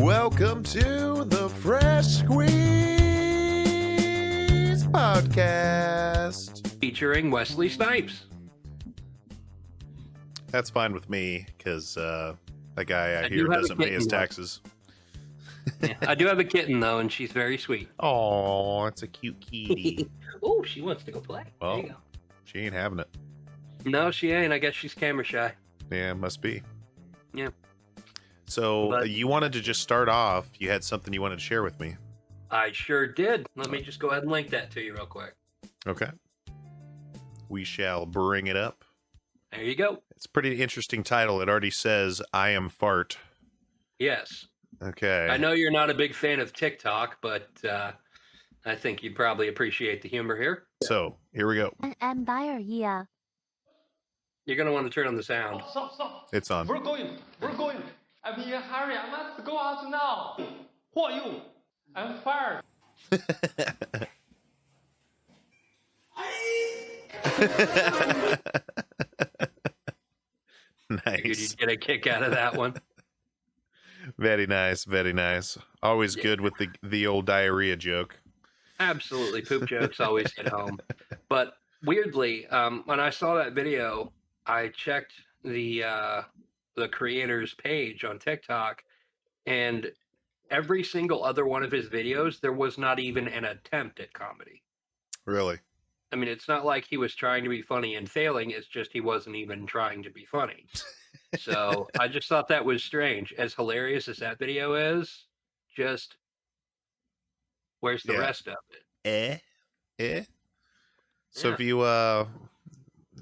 Welcome to the Fresh Squeeze podcast. Featuring Wesley Snipes. That's fine with me, because that guy I do hear have a doesn't pay his kitten, though. taxes. Yeah, I do have a kitten, though, and she's very sweet. Oh, it's a cute kitty. Oh, she wants to go play. Well, there you go. she ain't having it. No, she ain't. I guess she's camera shy. Yeah, must be. Yeah. So But- you wanted to just start off. You had something you wanted to share with me. I sure did. Let me just go ahead and link that to you real quick. Okay. We shall bring it up. There you go. It's a pretty interesting title. It already says, I am fart. Yes. Okay. I know you're not a big fan of TikTok, but I think you'd probably appreciate the humor here. So, here we go. Empire, yeah. You're going to want to turn on the sound. Stop. It's on. We're going. I'm in a hurry. I must go out now. Who are you? I'm fired. Nice. You'd get a kick out of that one. Very nice. Very nice. Always good with the old diarrhea joke. Absolutely. Poop jokes always hit home. But weirdly, when I saw that video, I checked the creator's page on TikTok, and every single other one of his videos, there was not even an attempt at comedy. Really? I mean, it's not like he was trying to be funny and failing. It's just he wasn't even trying to be funny. So I just thought that was strange. As hilarious as that video is, just where's the Yeah. rest of it? So Yeah. have you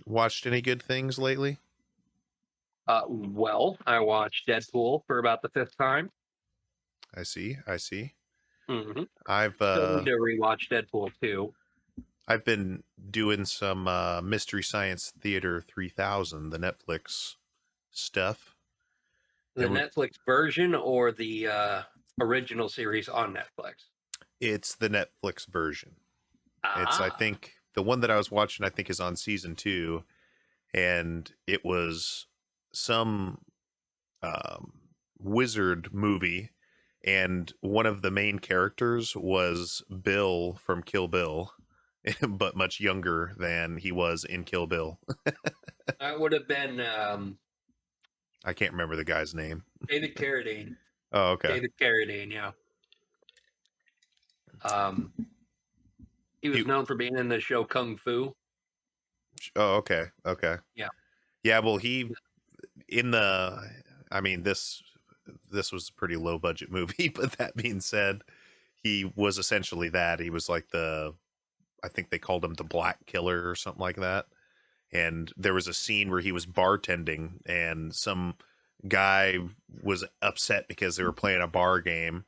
watched any good things lately? Well, I watched Deadpool for about the 5th time. I see. Mm-hmm. I've Still need to rewatch Deadpool 2. I've been doing some Mystery Science Theater 3000, the Netflix stuff. The And we- Netflix version or the original series on Netflix? It's the Netflix version. It's, I Ah. think, the one that I was watching, I think, is on season 2, and it was some wizard movie, and one of the main characters was Bill from Kill Bill, but much younger than he was in Kill Bill. That would have been I can't remember the guy's name. David Carradine. Oh, okay. David Carradine, yeah. He was He- known for being in the show Kung Fu. Oh, okay. Yeah. Yeah, well, he I mean, this was a pretty low budget movie, but that being said, he was essentially that. He was like I think they called him the Black Killer or something like that. And there was a scene where he was bartending, and some guy was upset because they were playing a bar game,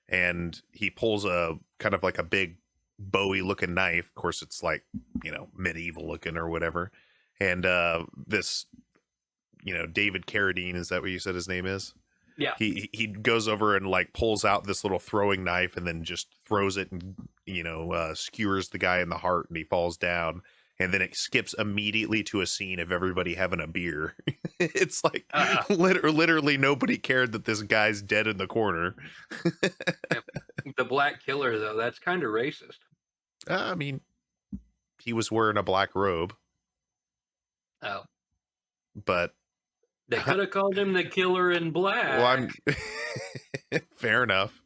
and he pulls a kind of like a big Bowie looking knife. Of course, it's like, medieval looking or whatever. And this, David Carradine, is that what you said his name is? Yeah. He goes over and like pulls out this little throwing knife and then just throws it and skewers the guy in the heart, and he falls down. And then it skips immediately to a scene of everybody having a beer. It's like literally nobody cared that this guy's dead in the corner. The Black Killer, though, that's kind of racist. I mean, he was wearing a black robe, Oh. but They could have called him the Killer in Black. well, I'm fair enough.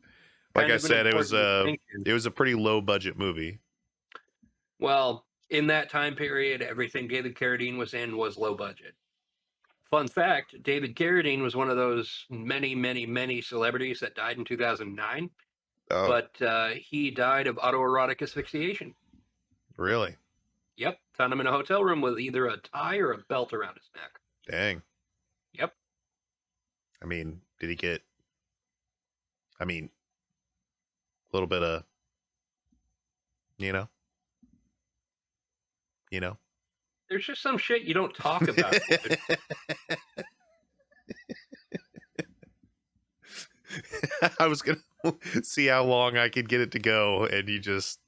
Like Kind I of an said, it was important distinction. a pretty low budget movie. Well, in that time period, everything David Carradine was in was low budget. Fun fact, David Carradine was one of those many, many, many celebrities that died in 2009, Oh, but he died of autoerotic asphyxiation. really? Yep, found him in a hotel room with either a tie or a belt around his neck. Dang. Yep. I mean, did he get? I mean, a little bit of, you know. There's just some shit you don't talk about. Dude. I was gonna see how long I could get it to go, and you just.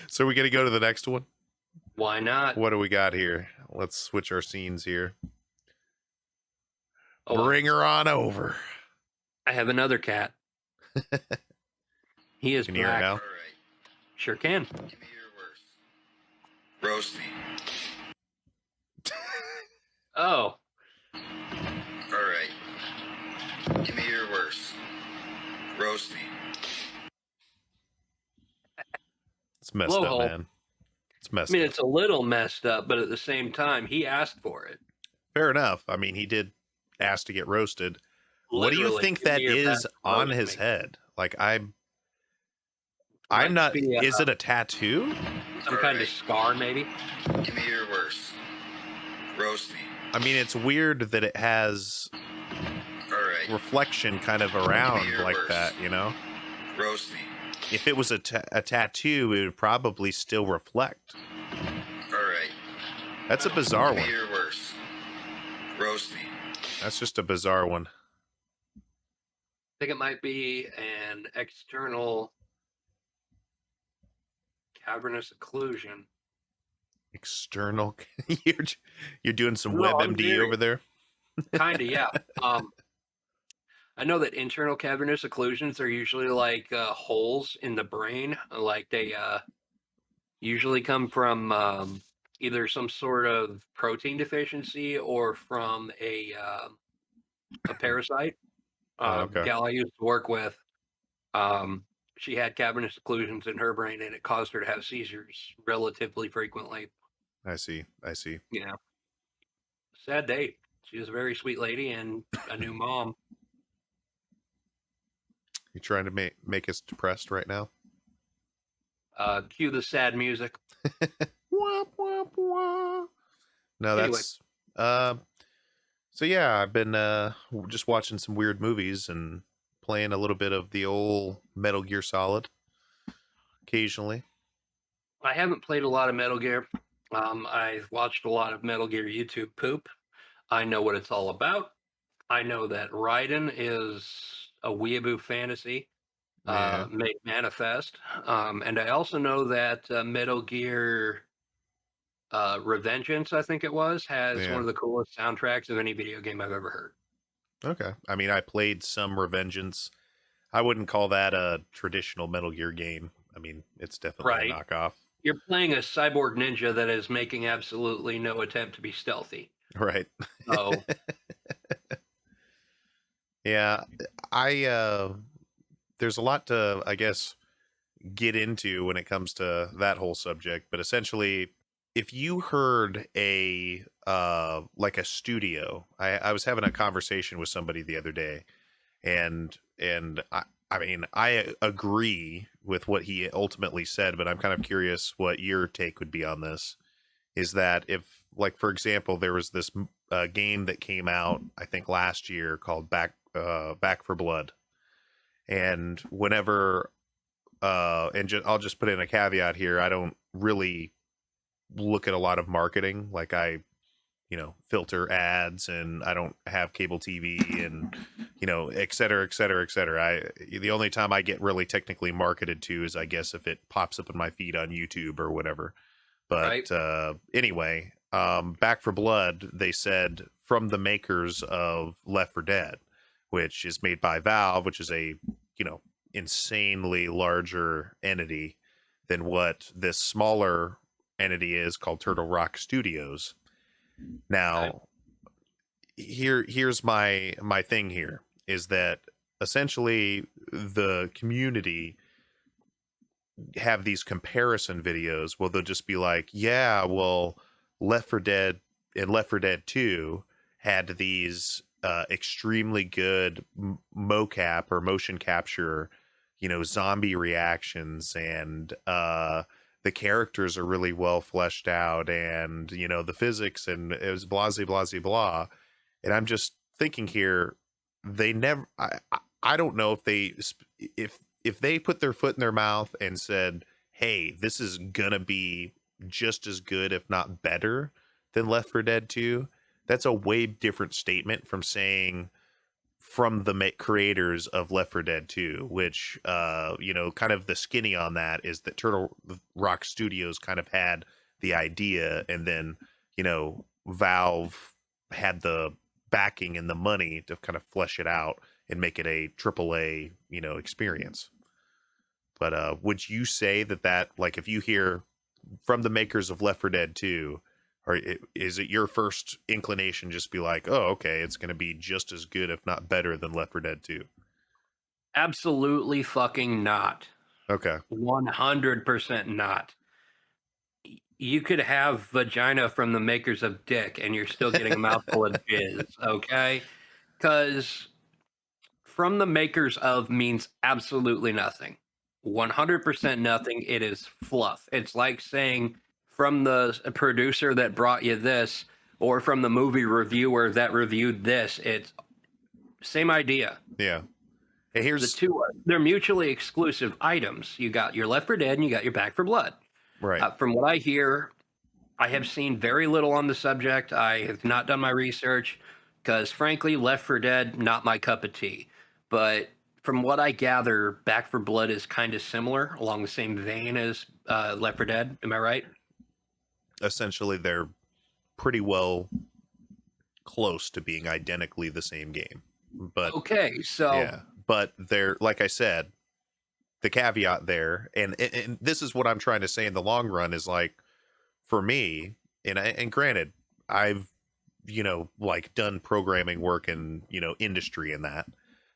So we're gonna go to the next one. Why not? What do we got here? Let's switch our scenes here. Oh, Bring her on over. I have another cat. He is Can you hear it black. now? All right. Sure can. Give me your worst. Roasty. Oh, All right. Give me your worst. Roasty. It's messed up, Blowhole. man. It's messed I mean, up. it's a little messed up, but at the same time, he asked for it. Fair enough. I mean, he did ask to get roasted. What do you Literally, think give me that your is best on roast his me. head? Like, I'm Might not. be, Is it a tattoo? some kind of scar, maybe? Give me your worst. Roasty. I mean, it's weird that it has All right. reflection kind of around your like worst. that, you know? Roasty. If it was a tattoo, it would probably still reflect. All right. That's a bizarre Give me one. your worst. Roasty. That's just a bizarre one. I think it might be an external cavernous occlusion. External. you're doing some No, I'm WebMD serious. over there? Kind of, yeah. I know that internal cavernous occlusions are usually like holes in the brain. Like they usually come from either some sort of protein deficiency or from a parasite. Okay. Gal I used to work with, she had cavernous occlusions in her brain, and it caused her to have seizures relatively frequently. I see. You know, sad day. She was a very sweet lady and a new mom. You trying to make us depressed right now? Cue the sad music. Wah, wah, wah. No, Anyway. that's so yeah, I've been just watching some weird movies and playing a little bit of the old Metal Gear Solid occasionally. I haven't played a lot of Metal Gear. I've watched a lot of Metal Gear YouTube poop. I know what it's all about. I know that Raiden is a weeaboo fantasy Yeah. made manifest. And I also know that Metal Gear Revengeance, I think it was, has Yeah. one of the coolest soundtracks of any video game I've ever heard. Okay. I mean, I played some Revengeance. I wouldn't call that a traditional Metal Gear game. I mean, it's definitely Right. a knockoff. You're playing a cyborg ninja that is making absolutely no attempt to be stealthy. Right. So Yeah, there's a lot to, I guess, get into when it comes to that whole subject, but essentially, if you heard a like a studio, I was having a conversation with somebody the other day, and I mean, I agree with what he ultimately said, but I'm kind of curious what your take would be on this. Is that if, like, for example, there was this game that came out, I think last year, called Back for Blood, and whenever I'll just put in a caveat here, I don't really look at a lot of marketing. Like, I filter ads, and I don't have cable TV, and et cetera, et cetera, et cetera. The only time I get really technically marketed to is, I guess, if it pops up in my feed on YouTube or whatever. But right. Anyway, Back for Blood, they said, from the makers of Left 4 Dead, which is made by Valve, which is a insanely larger entity than what this smaller entity is called Turtle Rock Studios. Now, here's my thing here, is that essentially the community have these comparison videos where they'll just be like, yeah, well, Left 4 Dead and Left 4 Dead 2 had these extremely good mocap or motion capture, zombie reactions, and the characters are really well fleshed out, and the physics, and it was blah blah blah blah. And I'm just thinking here, they never. I don't know if they put their foot in their mouth and said, hey, this is gonna be just as good, if not better, than Left 4 Dead 2. That's a way different statement from saying from the creators of Left 4 Dead 2, which, kind of the skinny on that is that Turtle Rock Studios kind of had the idea, and then, Valve had the backing and the money to kind of flesh it out and make it a AAA, experience. But would you say that like if you hear from the makers of Left 4 Dead 2, is it your first inclination just be like, oh, okay, it's going to be just as good, if not better, than Left 4 Dead 2? Absolutely fucking not. Okay. 100% not. You could have vagina from the makers of Dick, and you're still getting a mouthful of jizz, okay? Because from the makers of means absolutely nothing. 100% nothing. It is fluff. It's like saying from the producer that brought you this, or from the movie reviewer that reviewed this. It's same idea. Yeah. And here's The two, they're mutually exclusive items. You got your Left 4 Dead and you got your Back 4 Blood. right. From what I hear, I have seen very little on the subject. I have not done my research because, frankly, Left 4 Dead, not my cup of tea. But from what I gather, Back 4 Blood is kind of similar, along the same vein as Left 4 Dead. Am I right? Essentially, they're pretty well close to being identically the same game. But okay, so yeah, but they're, like I said, the caveat there, and this is what I'm trying to say in the long run is like, for me, and granted, I've like done programming work in industry and that,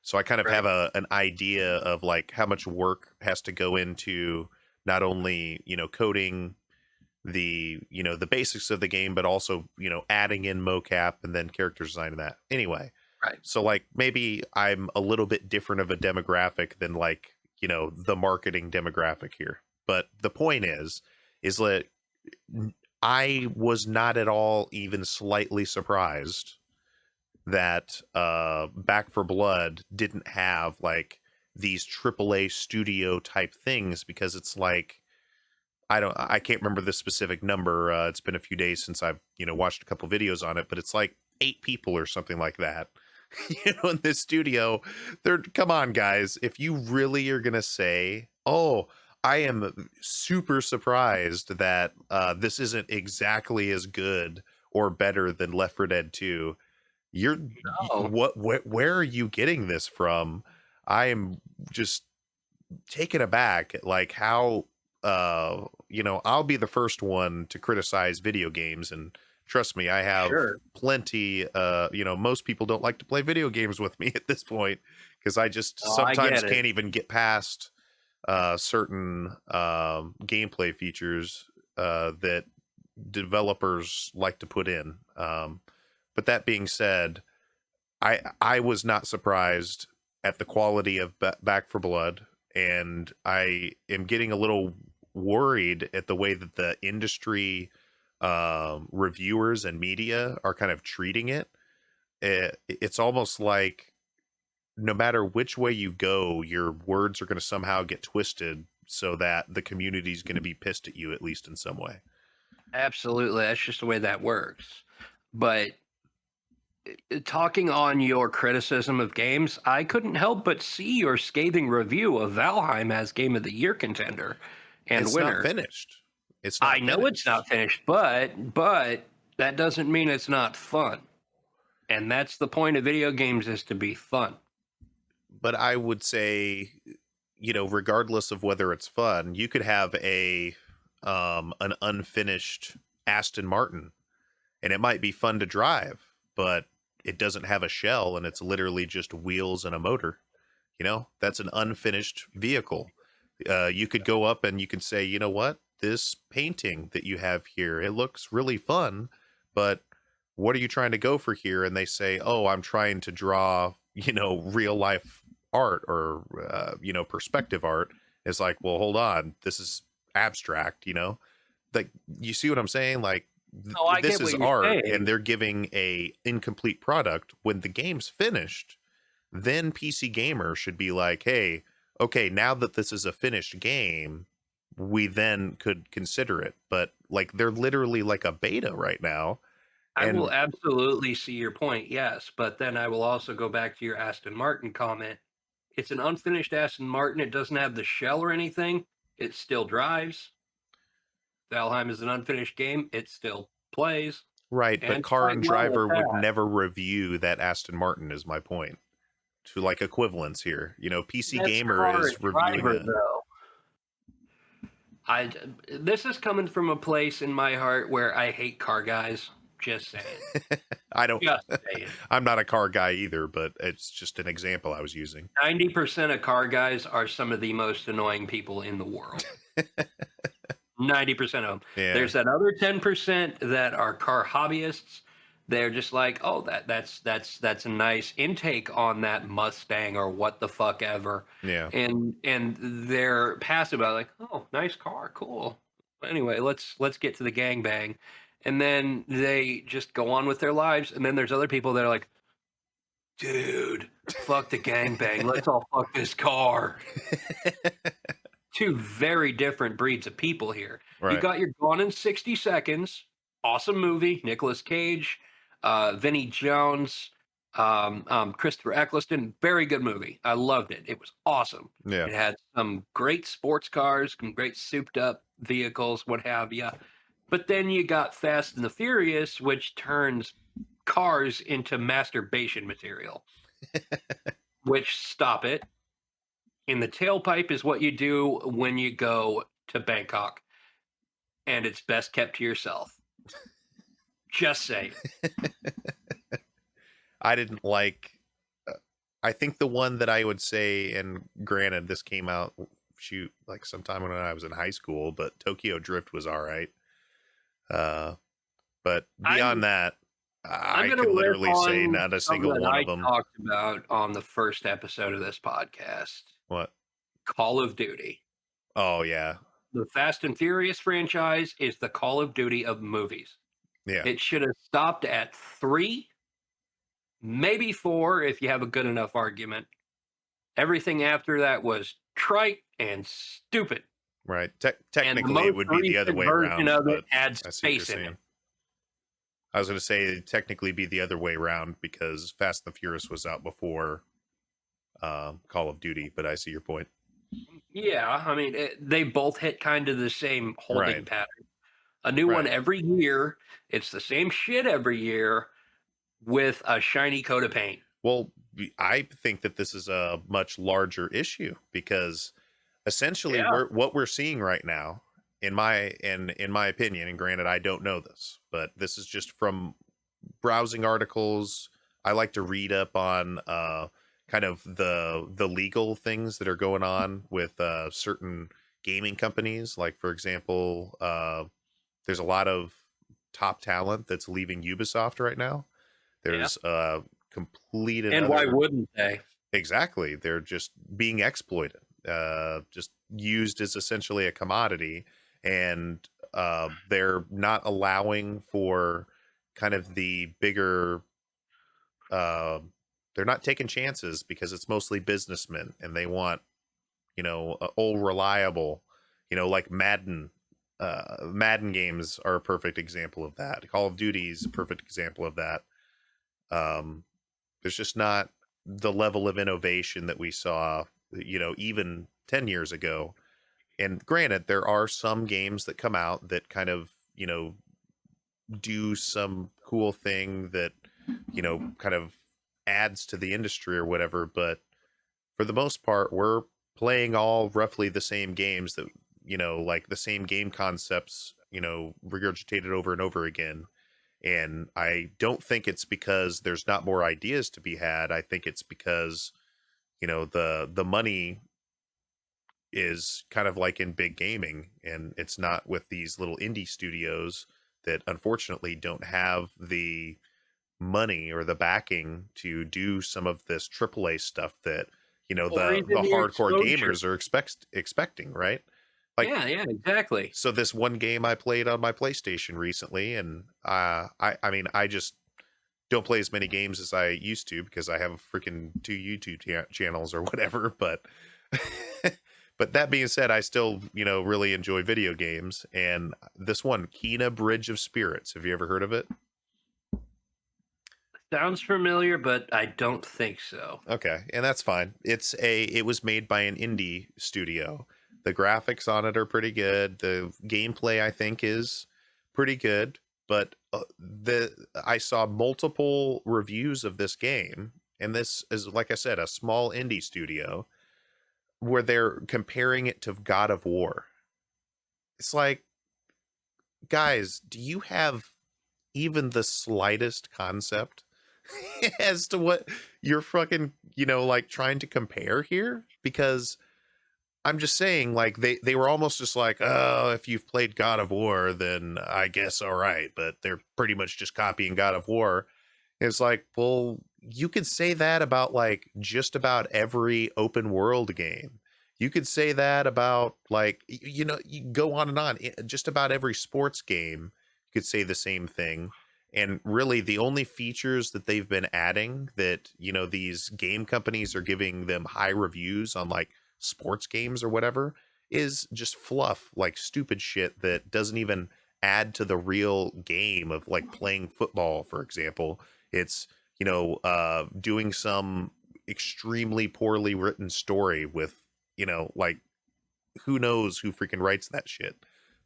so I kind of have an idea of like how much work has to go into not only coding the the basics of the game, but also adding in mocap and then character design and that. Anyway, right. So like maybe I'm a little bit different of a demographic than like the marketing demographic here. But the point is that I was not at all even slightly surprised that Back 4 Blood didn't have like these AAA studio type things, because it's like I can't remember the specific number. It's been a few days since I've watched a couple videos on it, but it's like 8 people or something like that in this studio. Come on, guys, if you really are gonna say, oh, I am super surprised that this isn't exactly as good or better than Left 4 Dead 2. Where are you getting this from? I am just taken aback at like how I'll be the first one to criticize video games, and trust me, I have plenty. Most people don't like to play video games with me at this point, because I just sometimes can't even get past certain gameplay features that developers like to put in. But that being said, I was not surprised at the quality of Back 4 Blood, and I am getting a little worried at the way that the industry reviewers and media are kind of treating it. It's almost like no matter which way you go, your words are going to somehow get twisted so that the community is going to be pissed at you, at least in some way. Absolutely. That's just the way that works. But talking on your criticism of games, I couldn't help but see your scathing review of Valheim as Game of the Year contender and it's winner. Not finished. It's not. I know it's not finished, but that doesn't mean it's not fun. And that's the point of video games, is to be fun. But I would say, regardless of whether it's fun, you could have an unfinished Aston Martin, and it might be fun to drive, but it doesn't have a shell, and it's literally just wheels and a motor. That's an unfinished vehicle. You could go up and you can say, you know what, this painting that you have here, it looks really fun, but what are you trying to go for here? And they say, oh, I'm trying to draw, real life art or, perspective art. It's like, well, hold on, this is abstract, like, you see what I'm saying? Like, this is art, and they're giving a incomplete product. When the game's finished, then PC Gamer should be like, hey, okay, now that this is a finished game, we then could consider it. But like, they're literally like a beta right now. I will absolutely see your point, yes, but then I will also go back to your Aston Martin comment. It's an unfinished Aston Martin. It doesn't have the shell or anything. It still drives. Valheim is an unfinished game. It still plays. Right, but And Car quite and well at Driver would that. never review that Aston Martin, is my point. To like equivalence here. PC That's Gamer Car is and reviewing Driver, a though. This is coming from a place in my heart where I hate car guys. Just saying. I don't Just saying. I'm not a car guy either, but it's just an example I was using. 90% of car guys are some of the most annoying people in the world. 90% of them. Yeah. There's that other 10% that are car hobbyists. They're just like, oh, that's a nice intake on that Mustang or what the fuck ever. Yeah. And they're passive about it, like, oh, nice car, cool. Anyway, let's get to the gangbang. And then they just go on with their lives. And then there's other people that are like, dude, fuck the gangbang. Let's all fuck this car. Two very different breeds of people here. Right. You got your Gone in 60 Seconds, awesome movie, Nicolas Cage, Vinnie Jones, Christopher Eccleston, very good movie. I loved it. It was awesome. Yeah. It had some great sports cars, some great souped up vehicles, what have you. But then you got Fast and the Furious, which turns cars into masturbation material. Which, stop it. In the tailpipe is what you do when you go to Bangkok. And it's best kept to yourself. Just saying. I didn't like I think the one that I would say, and granted this came out like sometime when I was in high school, but Tokyo Drift was all right. But beyond that, I can literally say not a single one of them. I talked about on the first episode of this podcast. What? Call of Duty. Oh, yeah. The Fast and Furious franchise is the Call of Duty of movies. Yeah. It should have stopped at 3, maybe 4 if you have a good enough argument. Everything after that was trite and stupid. Right. Technically, it would be the other way around. Of it had space in it. I was going to say it'd technically be the other way around because Fast and the Furious was out before Call of Duty, but I see your point. Yeah, I mean, they both hit kind of the same holding pattern. A new one every year. It's the same shit every year with a shiny coat of paint. Well, I think that this is a much larger issue because essentially what we're seeing right now, in my opinion, and granted I don't know this, but this is just from browsing articles. I like to read up on kind of the legal things that are going on with certain gaming companies. Like, for example, there's a lot of top talent that's leaving Ubisoft right now. There's complete and why wouldn't they? Exactly. They're just being exploited, just used as essentially a commodity, and they're not allowing for kind of the bigger they're not taking chances because it's mostly businessmen and they want, old reliable, like Madden. Madden games are a perfect example of that. Call of Duty is a perfect example of that. There's just not the level of innovation that we saw, even 10 years ago. And granted, there are some games that come out that kind of, do some cool thing that, kind of adds to the industry or whatever. But for the most part, we're playing all roughly the same games that, like the same game concepts, regurgitated over and over again. And I don't think it's because there's not more ideas to be had. I think it's because, the money is kind of like in big gaming, and it's not with these little indie studios that unfortunately don't have the money or the backing to do some of this AAA stuff that, the hardcore gamers are expecting, right? Like, yeah, exactly. So this one game I played on my PlayStation recently, and I mean, I just don't play as many games as I used to because I have freaking 2 YouTube channels or whatever. But but that being said, I still, really enjoy video games. And this one, Kena Bridge of Spirits, have you ever heard of it? Sounds familiar, but I don't think so. Okay, and that's fine. It was made by an indie studio. The graphics on it are pretty good. The gameplay, I think, is pretty good. but I saw multiple reviews of this game, and this is, like I said, a small indie studio, where they're comparing it to God of War. It's like, guys, do you have even the slightest concept as to what you're fucking, like, trying to compare here? Because I'm just saying, like, they were almost just like, oh, if you've played God of War, then I guess all right, but they're pretty much just copying God of War. It's like, well, you could say that about like just about every open world game. You could say that about, like, you go on and on. Just about every sports game, you could say the same thing. And really, the only features that they've been adding that, these game companies are giving them high reviews on, like, sports games or whatever, is just fluff, like stupid shit that doesn't even add to the real game of, like, playing football, for example. It's, doing some extremely poorly written story with, like, who knows who freaking writes that shit.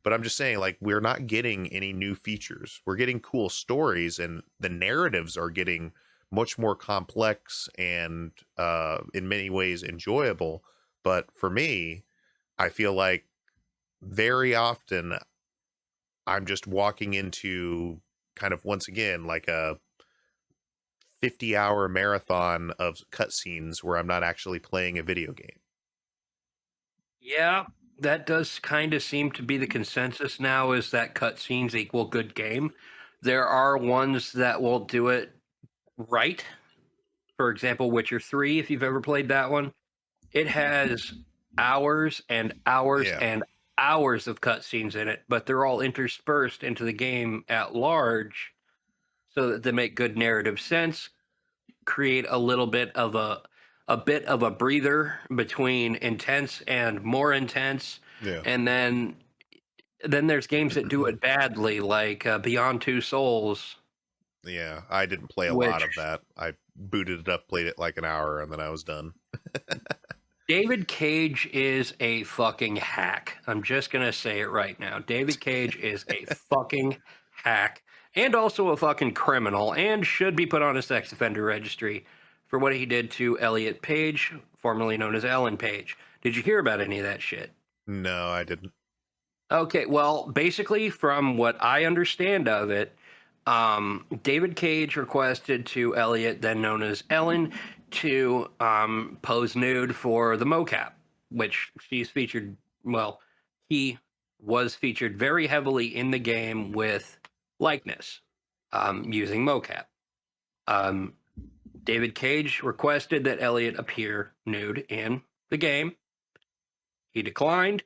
But I'm just saying, like, we're not getting any new features. We're getting cool stories, and the narratives are getting much more complex and in many ways enjoyable. But for me, I feel like very often I'm just walking into kind of, once again, like a 50-hour marathon of cutscenes where I'm not actually playing a video game. Yeah, that does kind of seem to be the consensus now, is that cutscenes equal good game. There are ones that will do it right. For example, Witcher 3, if you've ever played that one, it has hours and hours Yeah. and hours of cutscenes in it, but they're all interspersed into the game at large so that they make good narrative sense, create a little bit of a breather between intense and more intense. Yeah. And then there's games that do it badly, like Beyond Two Souls, Yeah, I didn't play a lot which of that. I booted it up, played it like an hour, and then I was done. David Cage is a fucking hack. I'm just going to say it right now. David Cage is a fucking hack, and also a fucking criminal, and should be put on a sex offender registry for what he did to Elliot Page, formerly known as Ellen Page. Did you hear about any of that shit? No, I didn't. Okay, well, basically, from what I understand of it, David Cage requested to Elliot, then known as Ellen, to pose nude for the mocap, which she's featured. Well, he was featured very heavily in the game with likeness, using mocap. Um, David Cage requested that Elliot appear nude in the game. He declined,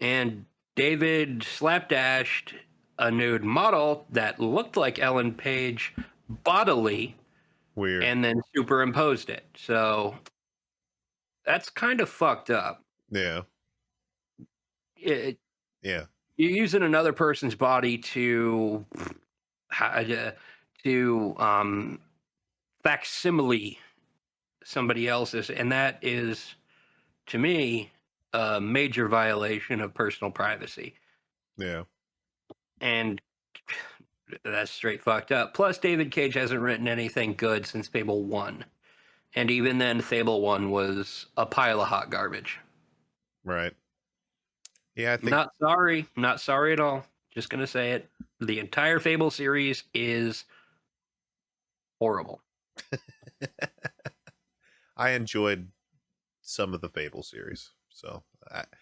and David slapdashed a nude model that looked like Ellen Page bodily Weird. and then superimposed it. So that's kind of fucked up. Yeah. It, Yeah. you're using another person's body to facsimile somebody else's, and that is, to me, a major violation of personal privacy. Yeah. And that's straight fucked up. Plus, David Cage hasn't written anything good since Fable 1. And even then, Fable 1 was a pile of hot garbage. Right. Yeah, I think Not sorry at all. Just going to say it. The entire Fable series is horrible. I enjoyed some of the Fable series. So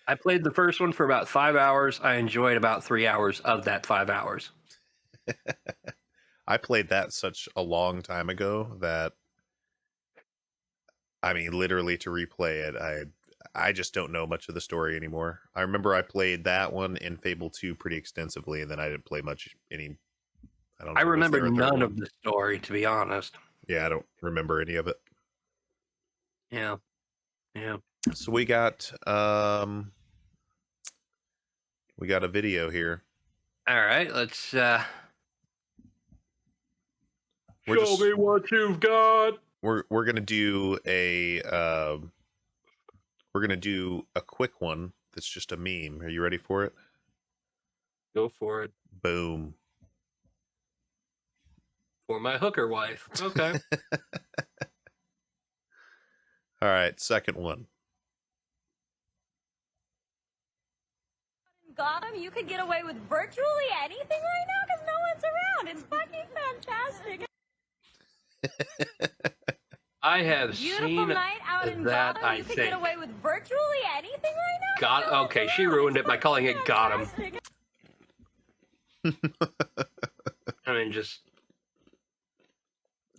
I played the first one for about 5 hours. I enjoyed about 3 hours of that 5 hours. I played that such a long time ago that, I mean, literally, to replay it, I just don't know much of the story anymore. I remember I played that one in Fable 2 pretty extensively, and then I didn't play much any. I don't know. I Was remember there a third none one? of the story, to be honest. Yeah, I don't remember any of it. Yeah. Yeah. So we got a video here. All right, let's We're show just- me what you've got. We're gonna do a quick one that's just a meme. Are you ready for it? Go for it. Boom. for my hooker wife. Okay. All right, second one. Gotham, you could get away with virtually anything right now because no one's around. It's fucking fantastic. I have Beautiful seen night out in that, Gotham. I You could think. get away with virtually anything right now. 'cause Got no one's okay, she around. ruined It's it by calling it fucking Gotham. fantastic. I mean, just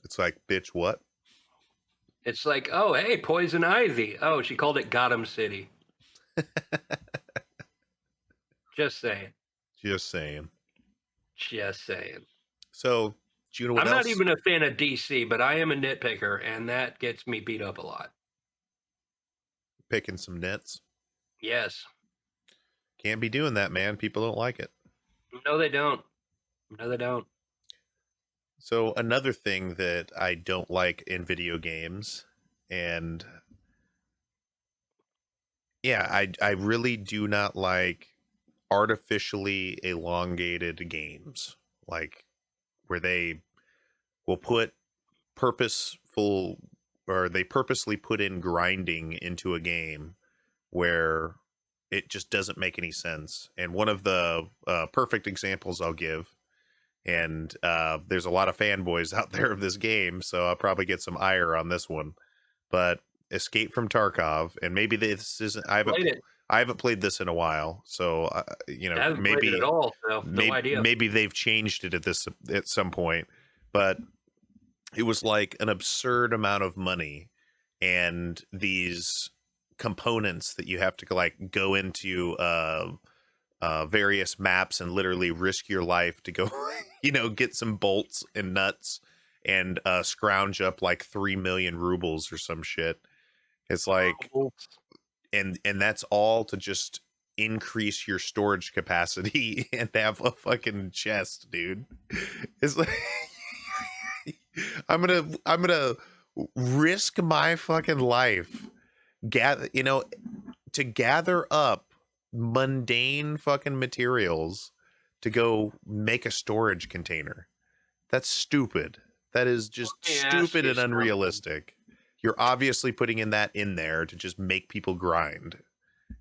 It's like, bitch, what? it's like, oh, hey, Poison Ivy. Oh, she called it Gotham City. Just saying. Just saying. Just saying. So, do you know what I'm else? not even a fan of DC, but I am a nitpicker, and that gets me beat up a lot. Picking some nits. Yes. Can't be doing that, man. People don't like it. No, they don't. No, they don't. So another thing that I don't like in video games, and yeah, I really do not like artificially elongated games, like where they will put purposeful or they purposely put in grinding into a game where it just doesn't make any sense. And one of the perfect examples I'll give, and there's a lot of fanboys out there of this game, so I'll probably get some ire on this one, but Escape from Tarkov, and maybe this isn't, I haven't played this in a while, so you know, I haven't played it at all, so no idea. Maybe they've changed it at some point, but it was like an absurd amount of money, and these components that you have to like go into various maps and literally risk your life to go, you know, get some bolts and nuts and scrounge up like 3 million rubles or some shit. It's like, and that's all to just increase your storage capacity and have a fucking chest, dude. It's like I'm gonna risk my fucking life, to gather up mundane fucking materials to go make a storage container. That's stupid. That is just stupid and unrealistic. You're obviously putting in there to just make people grind.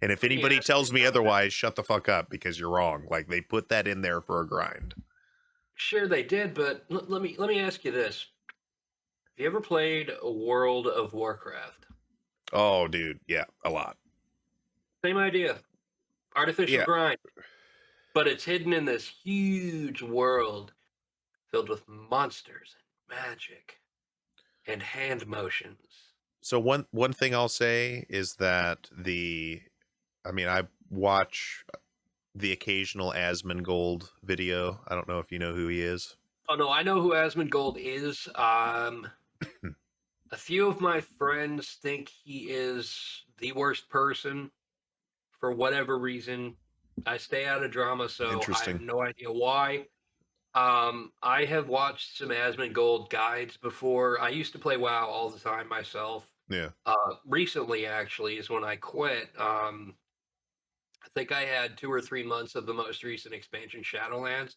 And if anybody tells me otherwise, shut the fuck up, because you're wrong. Like, they put that in there for a grind. Sure they did, but let me ask you this. Have you ever played a World of Warcraft? Oh, dude. Yeah, a lot. Same idea. Artificial grind. But it's hidden in this huge world filled with monsters and magic and hand motions. So one thing I'll say is that I watch the occasional Asmongold video. I don't know if you know who he is. Oh no, I know who Asmongold is. A few of my friends think he is the worst person for whatever reason. I stay out of drama, so I have no idea why. I have watched some Asmongold guides before. I used to play WoW all the time myself. Yeah. Recently, actually, is when I quit. I think I had 2 or 3 months of the most recent expansion, Shadowlands,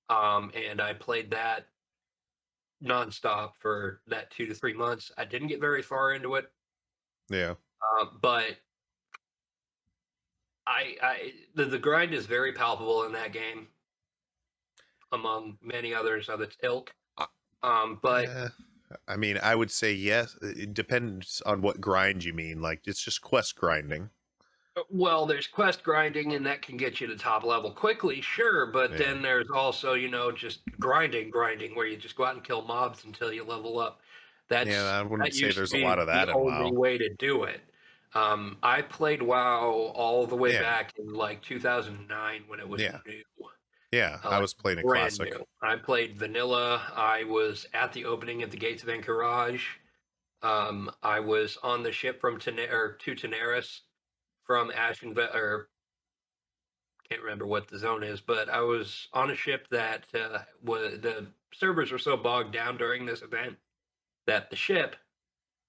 and I played that nonstop for that 2 to 3 months. I didn't get very far into it. Yeah. But the grind is very palpable in that game, among many others of its ilk. But I mean, I would say yes. It depends on what grind you mean. Like, it's just quest grinding. Well, there's quest grinding, and that can get you to top level quickly, sure. But then there's also, just grinding, where you just go out and kill mobs until you level up. I wouldn't say there's a lot of that in WoW. The only way to do it. I played WoW all the way back in like 2009 when it was new. Yeah, I was playing a classic. New. I played vanilla. I was at the opening at the Gates of Anchorage. I was on the ship to Teneris from Ashen, or can't remember what the zone is, but I was on a ship that the servers were so bogged down during this event that the ship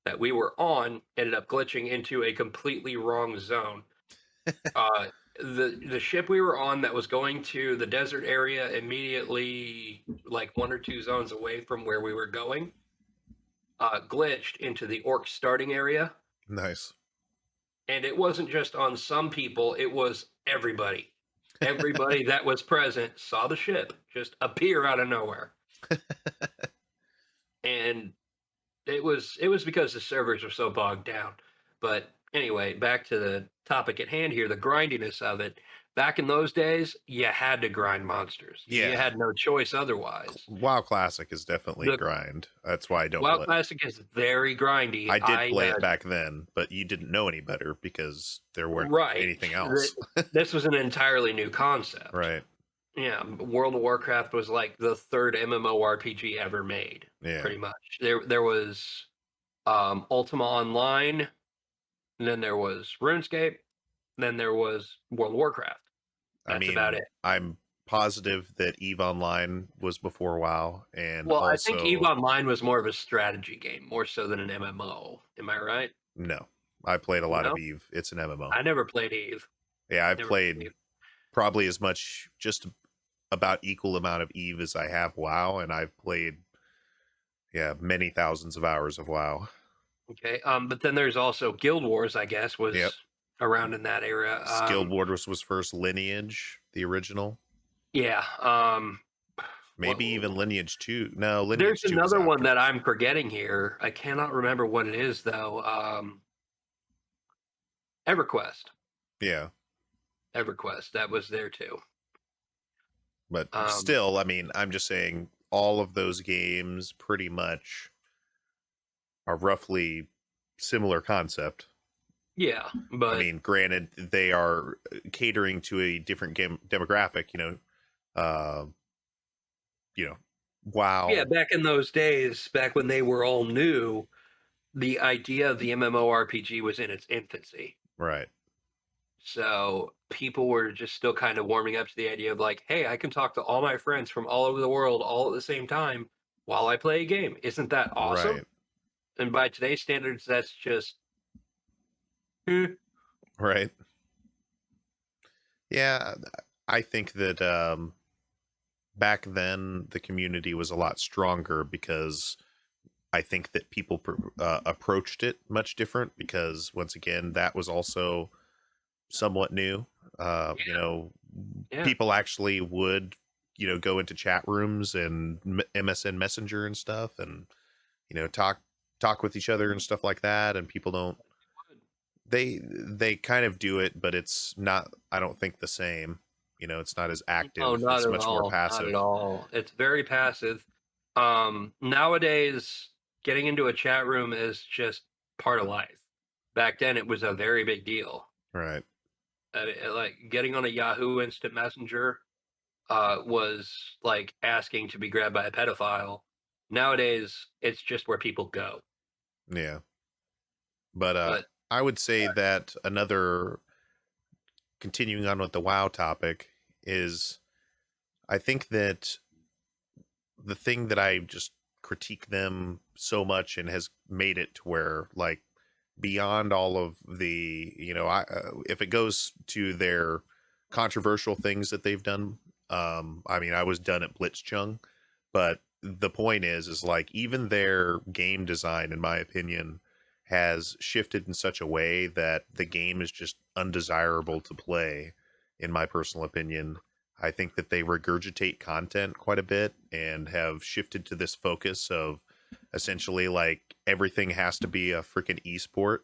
that we were on ended up glitching into a completely wrong zone. The ship we were on that was going to the desert area immediately, like 1 or 2 zones away from where we were going, glitched into the orc starting area. Nice. And it wasn't just on some people, it was everybody. Everybody that was present saw the ship just appear out of nowhere. And it was because the servers were so bogged down. But anyway, back to the topic at hand here, the grindiness of it. Back in those days, you had to grind monsters. Yeah. You had no choice otherwise. WoW Classic is definitely The- grind. That's why I don't WoW play. Classic is very grindy. I did play it back then, but you didn't know any better because there weren't anything else. This was an entirely new concept. Right. Yeah, World of Warcraft was like the third MMORPG ever made. Yeah. Pretty much. There was Ultima Online, and then there was RuneScape, then there was World of Warcraft. That's about it. I'm positive that EVE Online was before WoW, and Well, also, I think EVE Online was more of a strategy game, more so than an MMO. Am I right? No, I played a lot No? of EVE. It's an MMO. I never played EVE. Yeah, I've Never played EVE. probably as much, just about equal amount of EVE as I have WoW, and I've played, many thousands of hours of WoW. Okay, but then there's also Guild Wars, I guess, was around in that era. Guild Wars was first. Lineage, the original. Yeah. Maybe even Lineage 2. No, Lineage There's 2 was another one after. that I'm forgetting here. I cannot remember what it is though. EverQuest. Yeah, EverQuest. That was there too. but still, I mean, I'm just saying all of those games pretty much are roughly similar concept. Yeah, but I mean, granted, they are catering to a different game demographic. WoW. yeah, back in those days, back when they were all new, the idea of the MMORPG was in its infancy. Right. So people were just still kind of warming up to the idea of like, hey, I can talk to all my friends from all over the world all at the same time while I play a game. Isn't that awesome? Right. And by today's standards, that's just Right. Yeah, I think that back then the community was a lot stronger because I think that people approached it much different because once again that was also somewhat new. People actually would go into chat rooms and MSN Messenger and stuff and talk with each other and stuff like that, and people don't they kind of do it, but it's not, I don't think, the same. It's not as active. Oh, not it's at much all. more passive. Not at all. It's very passive. Nowadays, getting into a chat room is just part of life. Back then, it was a very big deal. Right. Like getting on a Yahoo Instant Messenger was like asking to be grabbed by a pedophile. Nowadays, it's just where people go. Yeah. But I would say that another, continuing on with the WoW topic, is I think that the thing that I just critique them so much and has made it to where, like, beyond all of the, if it goes to their controversial things that they've done, I mean, I was done at Blitzchung, but the point is like, even their game design, in my opinion, has shifted in such a way that the game is just undesirable to play, in my personal opinion. I think that they regurgitate content quite a bit and have shifted to this focus of essentially like everything has to be a freaking esport.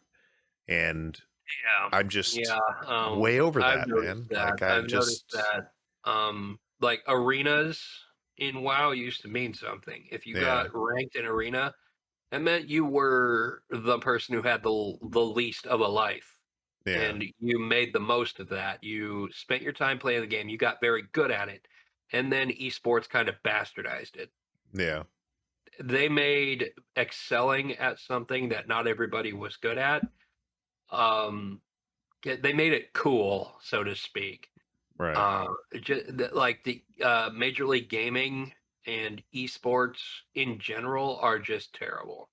And I'm just way over that, man. Like I've noticed that. Like arenas in WoW used to mean something. If you got ranked in arena, that meant you were the person who had the least of a life. Yeah. And you made the most of that. You spent your time playing the game. You got very good at it. And then esports kind of bastardized it. Yeah. They made excelling at something that not everybody was good at. They made it cool, so to speak. Right. Like the Major League Gaming and esports in general are just terrible.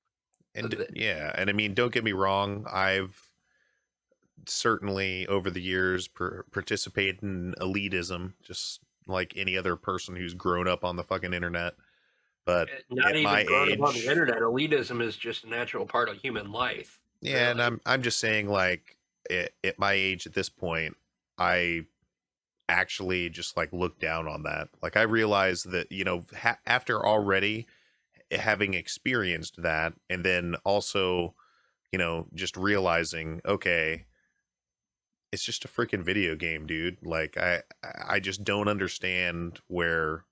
And and I mean, don't get me wrong, I've certainly over the years participated in elitism, just like any other person who's grown up on the fucking internet. But Not at my even growing up on the age, internet, elitism is just a natural part of human life. yeah, and Really. I'm just saying, like, at my age at this point, I actually just like look down on that. Like, I realize that, you know, after already having experienced that, and then also, you know, just realizing, okay, it's just a freaking video game, dude. Like, I just don't understand where,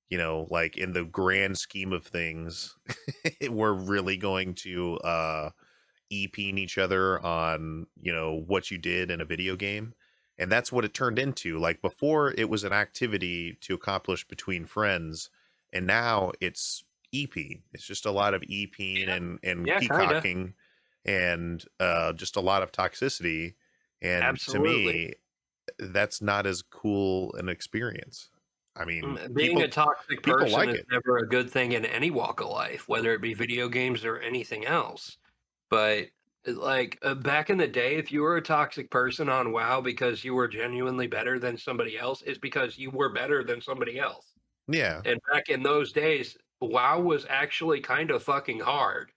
you know, like, in the grand scheme of things, we're really going to EPing each other on, you know, what you did in a video game. And that's what it turned into. Like, before, it was an activity to accomplish between friends, and now it's EP. It's just a lot of EPing and Yeah, kinda. peacocking, and just a lot of toxicity. And to Absolutely. me, that's not as cool an experience. I mean, Being a toxic people person like is it. never a good thing in any walk of life, whether it be video games or anything else. But like back in the day, if you were a toxic person on WoW because you were genuinely better than somebody else, it's because you were better than somebody else. Yeah, And back in those days, WoW was actually kind of fucking hard.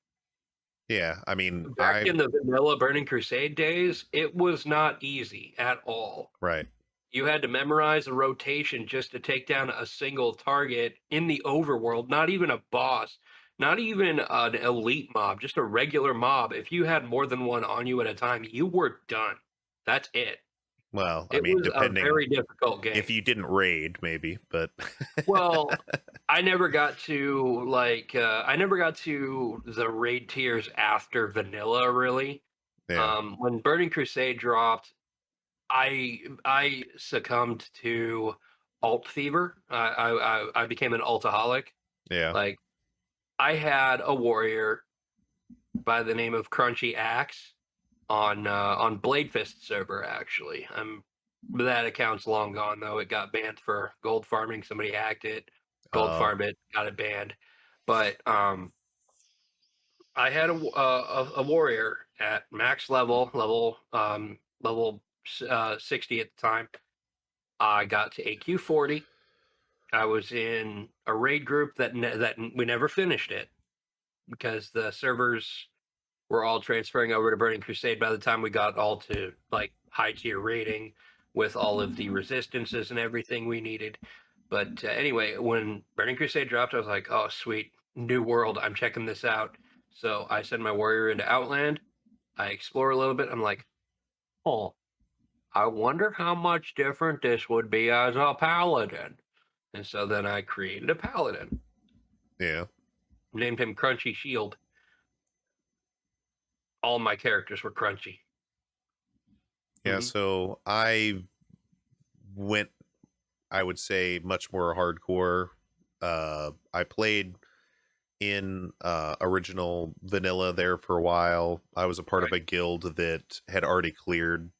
yeah. I mean, Back in the vanilla Burning Crusade days, it was not easy at all. right. You had to memorize a rotation just to take down a single target in the overworld, not even a boss, not even an elite mob, just a regular mob. If you had more than one on you at a time, you were done. That's it. Well, I It mean, was a depending very difficult if game. you didn't raid, maybe, but Well, I never got to I never got to the raid tiers after vanilla really. yeah. When Burning Crusade dropped, I succumbed to alt fever. I became an altaholic. Yeah. Like I had a warrior by the name of Crunchy Axe on Blade Fist server. Actually, that account's long gone though. It got banned for gold farming. Somebody hacked it, gold Oh, farmed it, got it banned. But I had a warrior at max level 60 at the time. I got to AQ 40. I was in a raid group that we never finished it because the servers were all transferring over to Burning Crusade by the time we got all to like high tier rating with all of the resistances and everything we needed. But anyway, when Burning Crusade dropped, I was like, oh, sweet, new world. I'm checking this out. So I send my warrior into Outland. I explore a little bit. I'm like, oh, I wonder how much different this would be as a paladin. And so then I created a paladin, yeah. named him Crunchy Shield. All my characters were crunchy. Yeah, Mhm. so I went, I would say, much more hardcore. I played in original vanilla there for a while. I was a part of a guild that had already cleared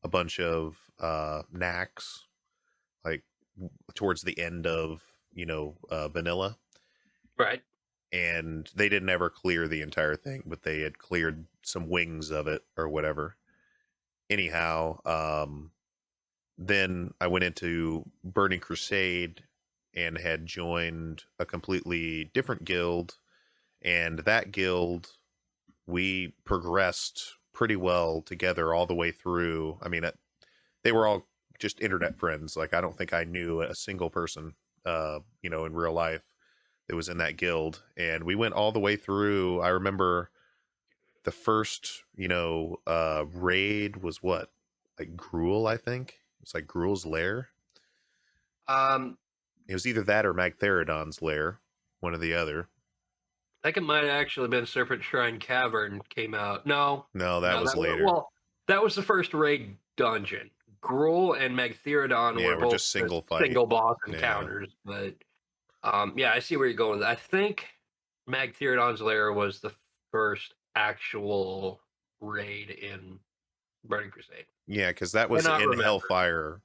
a bunch of knacks, like towards the end of, you know, vanilla. Right. And they didn't ever clear the entire thing, but they had cleared some wings of it or whatever. Anyhow, then I went into Burning Crusade and had joined a completely different guild, and that guild, we progressed pretty well together all the way through. I mean, they were all just internet friends. Like, I don't think I knew a single person, you know, in real life that was in that guild, and we went all the way through. I remember the first, you know, raid was what, like Gruul, I think it's like Gruul's lair. Um, It was either that or Magtheridon's lair, one or the other. I think it might have actually been Serpent Shrine Cavern came out. No, No, that was that later. well, that was the first raid dungeon. Gruul and Magtheridon Yeah, were we're both just just single fight. single boss Yeah, encounters, but yeah, I see where you're going with that. I think Magtheridon's lair was the first actual raid in Burning Crusade. yeah, because that was Cannot in remember. Hellfire.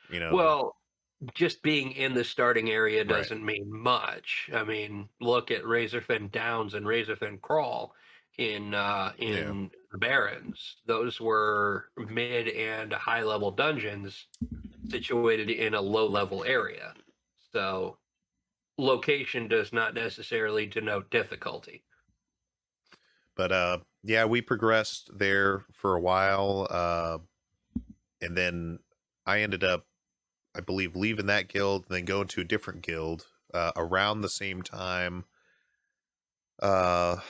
You know, Well, just being in the starting area right? doesn't mean much. I mean, look at Razorfin Downs and Razorfin Crawl in Yeah, the Barrens. Those were mid and high level dungeons situated in a low level area. So location does not necessarily denote difficulty. But yeah, we progressed there for a while, and then I ended up, I believe, leaving that guild and then going to a different guild around the same time. I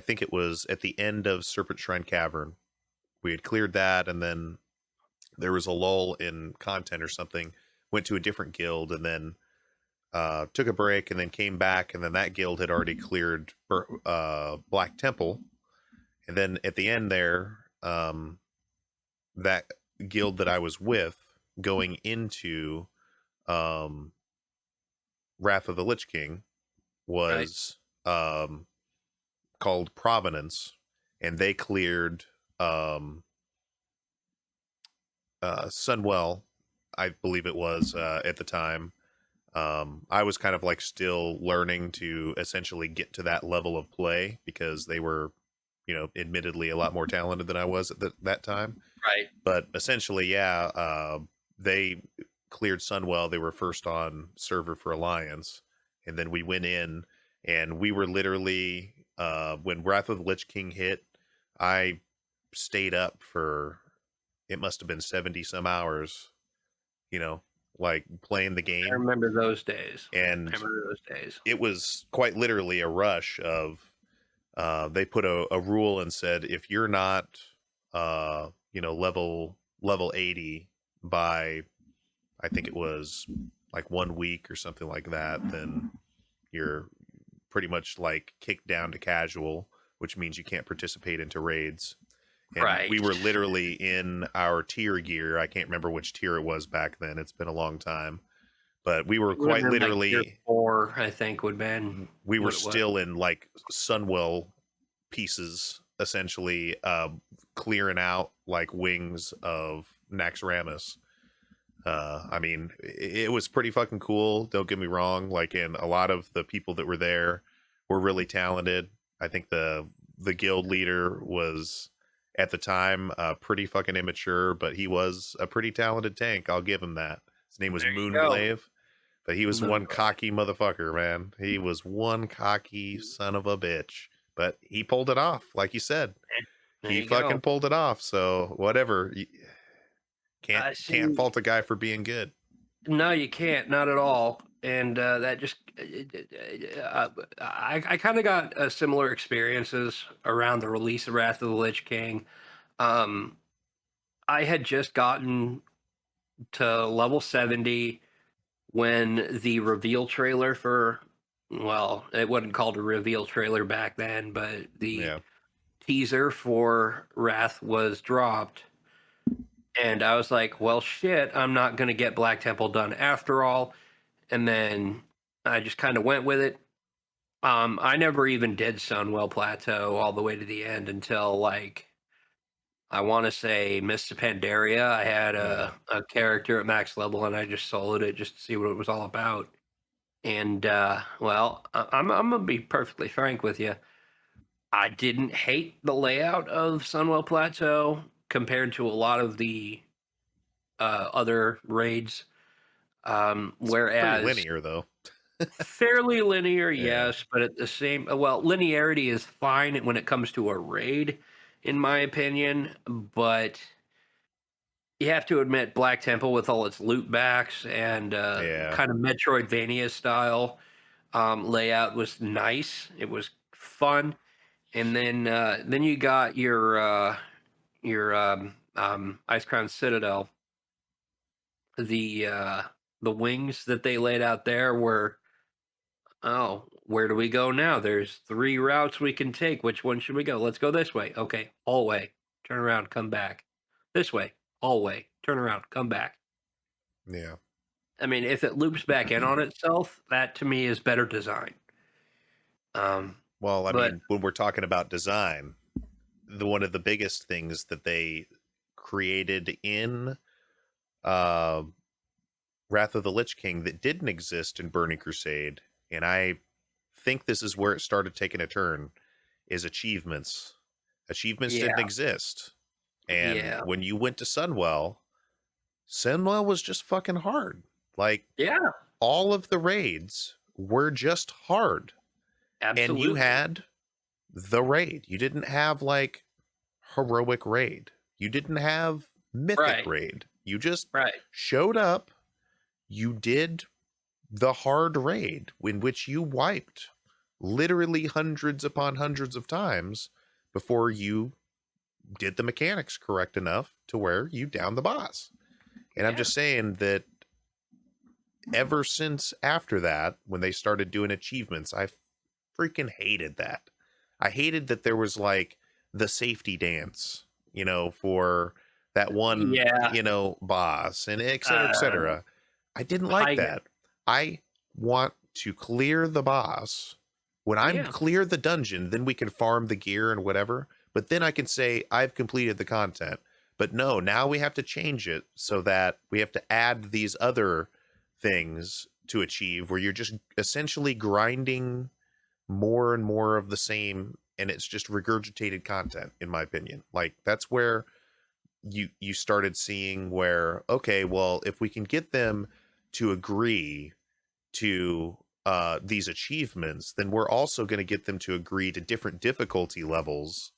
think it was at the end of Serpent Shrine Cavern. We had cleared that, and then there was a lull in content or something. Went to a different guild, and then took a break, and then came back, and then that guild had already cleared Black Temple. And then at the end there, that guild that I was with going into Wrath of the Lich King was called Provenance, and they cleared Sunwell, I believe it was, at the time. I was kind of like still learning to essentially get to that level of play because they were, admittedly a lot more talented than I was at that time. Right. But essentially, yeah, they cleared Sunwell. They were first on server for Alliance. And then we went in, and we were literally, when Wrath of the Lich King hit, I stayed up for, it must have been 70 some hours, like playing the game. I remember those days. And it was quite literally a rush of, they put a rule and said, if you're not, level 80 by, I think it was like 1 week or something like that, then you're pretty much like kicked down to casual, which means you can't participate into raids. And we were literally in our tier gear. I can't remember which tier it was back then. It's been a long time. But we were quite literally... Like tier 4, I think, would have been... We were still in, like, Sunwell pieces, essentially, clearing out, like, wings of Naxxramas. I mean, it was pretty fucking cool. Don't get me wrong. Like, and a lot of the people that were there were really talented. I think the guild leader was... at the time, pretty fucking immature, but he was a pretty talented tank. I'll give him that. His name was Moonglaive, but he was one cocky motherfucker, man. He was one cocky son of a bitch, but he pulled it off, like you said. He fucking pulled it off. So whatever, can't fault a guy for being good. No, you can't, not at all. And that just, I kind of got similar experiences around the release of Wrath of the Lich King. I had just gotten to level 70 when the reveal trailer for, well, it wasn't called a reveal trailer back then, but the teaser for Wrath was dropped. And I was like, well, shit, I'm not going to get Black Temple done after all. And then I just kind of went with it. I never even did Sunwell Plateau all the way to the end until, like, I want to say Mists of Pandaria. I had a character at max level, and I just soloed it just to see what it was all about. And, well, I'm going to be perfectly frank with you. I didn't hate the layout of Sunwell Plateau compared to a lot of the other raids. Whereas pretty linear, though. fairly linear, yes, but at the same, well, linearity is fine when it comes to a raid, in my opinion, but you have to admit Black Temple with all its loot backs and kind of Metroidvania style layout was nice. It was fun. And then you got your Ice Crown Citadel. The wings that they laid out there were, oh, where do we go now? There's 3 routes we can take. Which one should we go? Let's go this way. Okay, all way. Turn around, come back. This way, all way. Turn around, come back. Yeah. I mean, if it loops back in on itself, that to me is better design. Well, I mean, when we're talking about design, one of the biggest things that they created in Wrath of the Lich King that didn't exist in Burning Crusade, and I think this is where it started taking a turn, is achievements. Achievements Yeah. didn't exist. And Yeah. when you went to Sunwell was just fucking hard. Like, Yeah. all of the raids were just hard. Absolutely. And you had the raid. You didn't have like heroic raid. You didn't have mythic raid. You just showed up. You did the hard raid in which you wiped literally hundreds upon hundreds of times before you did the mechanics correct enough to where you down the boss. And I'm just saying that ever since after that, when they started doing achievements, I freaking hated that. I hated that there was like the safety dance, you know, for that one, you know, boss and et cetera, et cetera. I didn't like that. I want to clear the boss. When I'm clear the dungeon, then we can farm the gear and whatever. But then I can say I've completed the content. But no, now we have to change it so that we have to add these other things to achieve where you're just essentially grinding more and more of the same, and it's just regurgitated content, in my opinion. Like, that's where you started seeing where, okay, well, if we can get them to agree to these achievements, then we're also going to get them to agree to different difficulty levels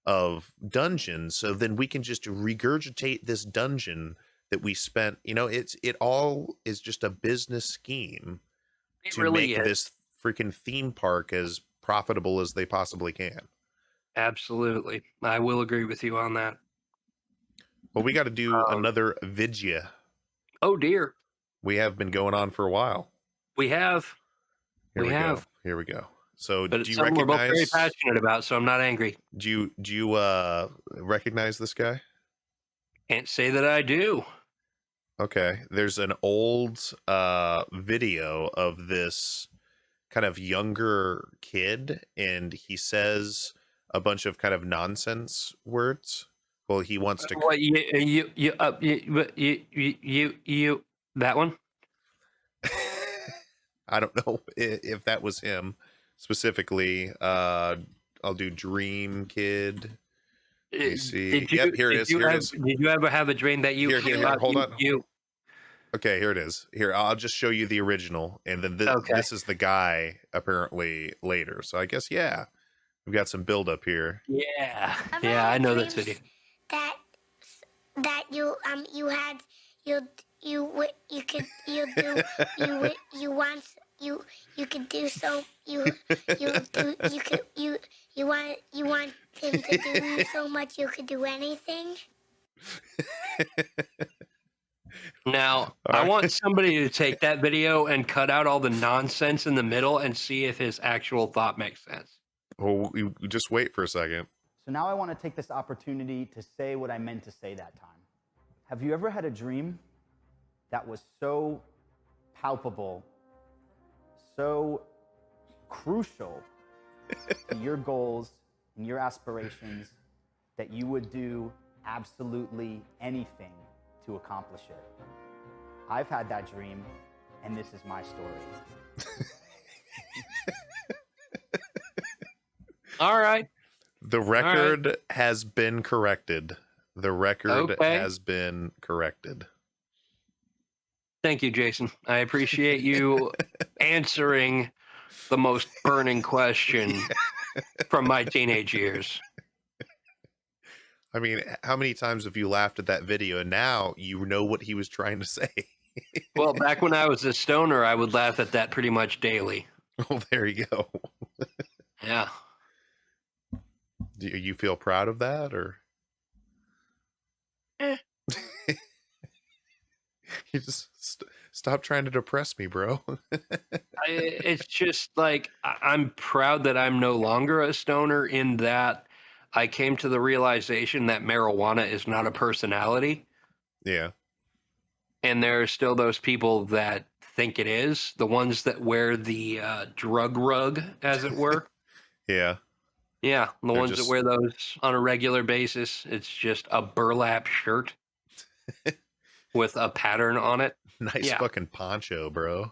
of dungeons, so then we can just regurgitate this dungeon that we spent, you know, it all is just a business scheme to make this freaking theme park as profitable as they possibly can. Absolutely. I will agree with you on that. Well, we got to do another vidya. Oh dear. We have been going on for a while. We have. Here we go. So but do you recognize... We're both very recognize... passionate about, so I'm not angry. Do you recognize this guy? Can't say that I do. Okay. There's an old video of this kind of younger kid, and he says a bunch of kind of nonsense words. Well, he wants to... What, you that one? I don't know if that was him specifically. I'll do Dream Kid. Let me see. Yep, here it is. Did you ever have a dream that you... Here, hold on. Okay, here it is. Here, I'll just show you the original, and then this is the guy apparently later. So I guess, yeah, we've got some build up here. Yeah, yeah, I know this video. That you want him to do so much you could do anything. Now, I want somebody to take that video and cut out all the nonsense in the middle and see if his actual thought makes sense. Oh, you just wait for a second. So now I want to take this opportunity to say what I meant to say that time. Have you ever had a dream that was so palpable, so crucial to your goals and your aspirations that you would do absolutely anything to accomplish it? I've had that dream, and this is my story. All right. The record has been corrected. The record has been corrected. Thank you, Jason. I appreciate you answering the most burning question from my teenage years. I mean, how many times have you laughed at that video, and now you know what he was trying to say? Well, back when I was a stoner, I would laugh at that pretty much daily. Well, there you go. Yeah. Do you feel proud of that, or? You just stop trying to depress me, bro. It's just like, I'm proud that I'm no longer a stoner, in that I came to the realization that marijuana is not a personality. Yeah. And there are still those people that think it is, the ones that wear the drug rug, as it were. Yeah. Yeah, the ones that wear those on a regular basis. It's just a burlap shirt with a pattern on it. Nice fucking poncho, bro.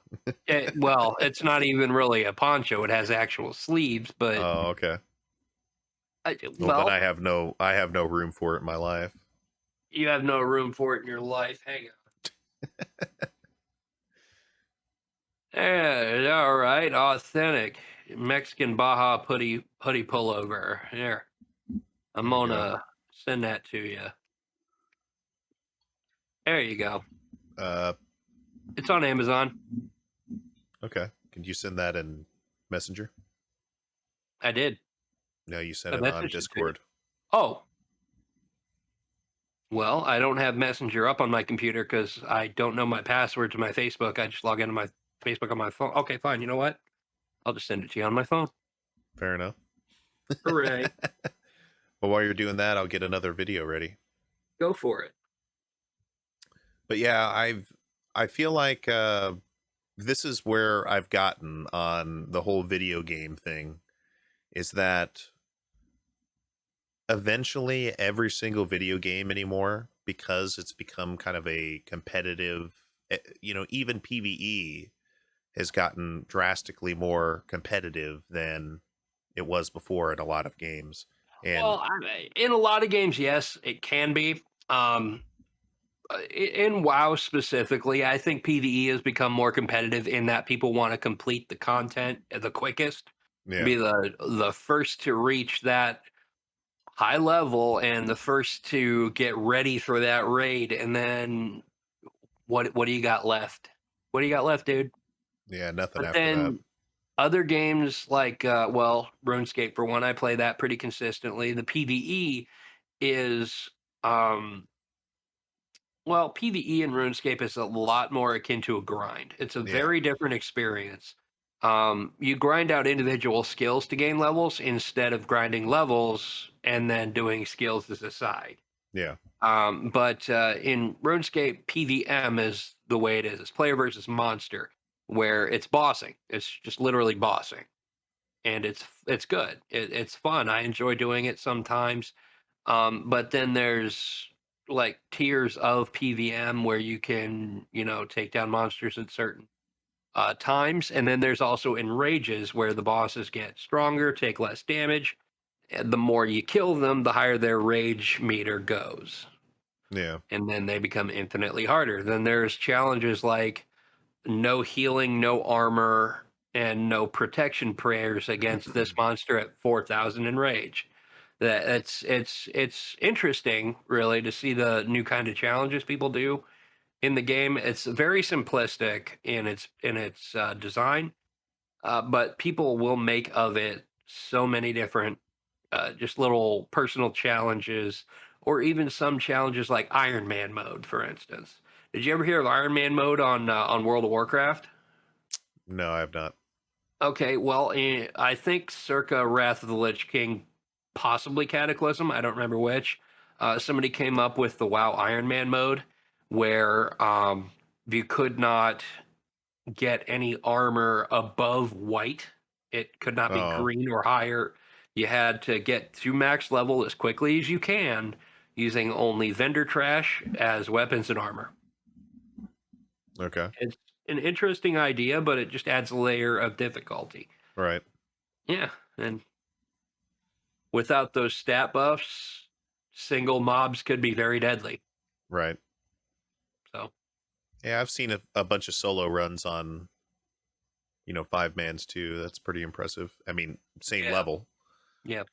Well, it's not even really a poncho. It has actual sleeves, but... Oh, okay. Well, then Well, I have no room for it in my life. you have no room for it in your life. Hang on. Yeah, all right. Authentic Mexican Baja hoodie pullover. Here, I'm There you go. gonna send that to you. There you go. It's on Amazon. Okay. Can you send that in Messenger? I did. No, you sent I it on messaged it to you. Discord. Oh, well, I don't have Messenger up on my computer because I don't know my password to my Facebook. I just log into my Facebook on my phone. Okay, fine. You know what? I'll just send it to you on my phone. Fair enough. Hooray. Well, while you're doing that, I'll get another video ready. Go for it. But yeah, I feel like this is where I've gotten on the whole video game thing, is that eventually every single video game anymore, because it's become kind of a competitive, even PvE has gotten drastically more competitive than it was before in a lot of games. And Well, in a lot of games, yes, it can be. In WoW specifically, I think PvE has become more competitive in that people want to complete the content the quickest, yeah, be the first to reach that high level and the first to get ready for that raid. And then what do you got left? What do you got left, dude? yeah, nothing But after that. then other games like RuneScape for one, I play that pretty consistently. The PvE is PvE and RuneScape is a lot more akin to a grind. It's a Yeah, very different experience. You grind out individual skills to gain levels instead of grinding levels and then doing skills as a side. yeah, But in RuneScape, PvM is the way it is. It's player versus monster, where it's bossing. It's just literally bossing, and it's good. It's fun. I enjoy doing it sometimes. But then there's like tiers of PVM where you can, take down monsters at certain times. And then there's also enrages where the bosses get stronger, take less damage. And the more you kill them, the higher their rage meter goes. yeah, And then they become infinitely harder. Then there's challenges like no healing, no armor, and no protection prayers against this monster at 4,000 in rage. That it's interesting, really, to see the new kind of challenges people do in the game. It's very simplistic in its design, but people will make of it so many different, just little personal challenges, or even some challenges like Iron Man mode, for instance. Did you ever hear of Iron Man mode on World of Warcraft? no, I have not. Okay, well, I think circa Wrath of the Lich King, possibly Cataclysm, I don't remember which. Somebody came up with the WoW Iron Man mode, where you could not get any armor above white. It could not be Oh, green or higher. You had to get to max level as quickly as you can, using only vendor trash as weapons and armor. okay, It's an interesting idea, but it just adds a layer of difficulty. right, Yeah, and without those stat buffs, single mobs could be very deadly. right. So, Yeah, I've seen a bunch of solo runs on, 5-mans too. That's pretty impressive. I mean, same yeah, level. yeah.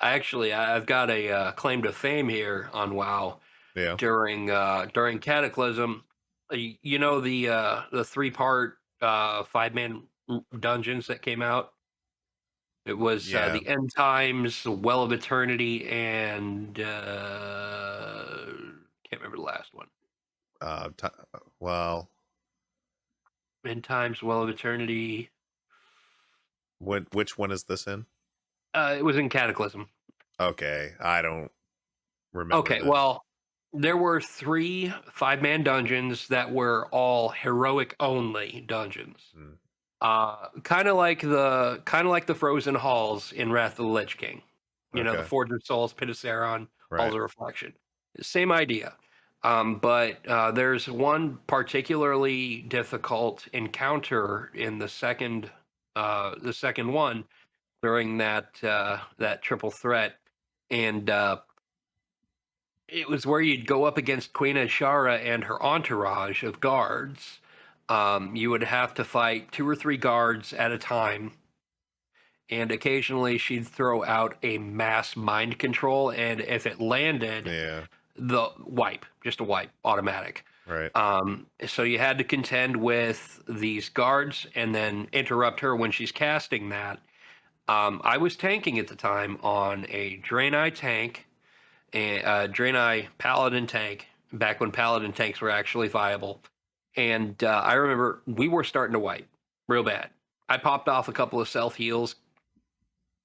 I've got a claim to fame here on WoW Yeah, during Cataclysm. The 3-part 5-man dungeons that came out. It was yeah. the End Times, Well of Eternity, and can't remember the last one. Well, End Times, Well of Eternity. which one is this in? It was in Cataclysm. Okay, I don't remember Okay, then. well, there were 3 5-man dungeons that were all heroic only dungeons. Hmm. Kind of like the Frozen Halls in Wrath of the Lich King. The Okay, Forge of Souls, Pit of Saron, Halls right. of Reflection. Same idea. But there's one particularly difficult encounter in the second one, during that that triple threat, and it was where you'd go up against Queen Ashara and her entourage of guards. You would have to fight 2 or 3 guards at a time, and occasionally she'd throw out a mass mind control, and if it landed, Yeah. the wipe, just a wipe, automatic. Right. So you had to contend with these guards and then interrupt her when she's casting that. I was tanking at the time on a Draenei tank, a Draenei Paladin tank, back when Paladin tanks were actually viable. And I remember we were starting to wipe real bad. I popped off a couple of self heals,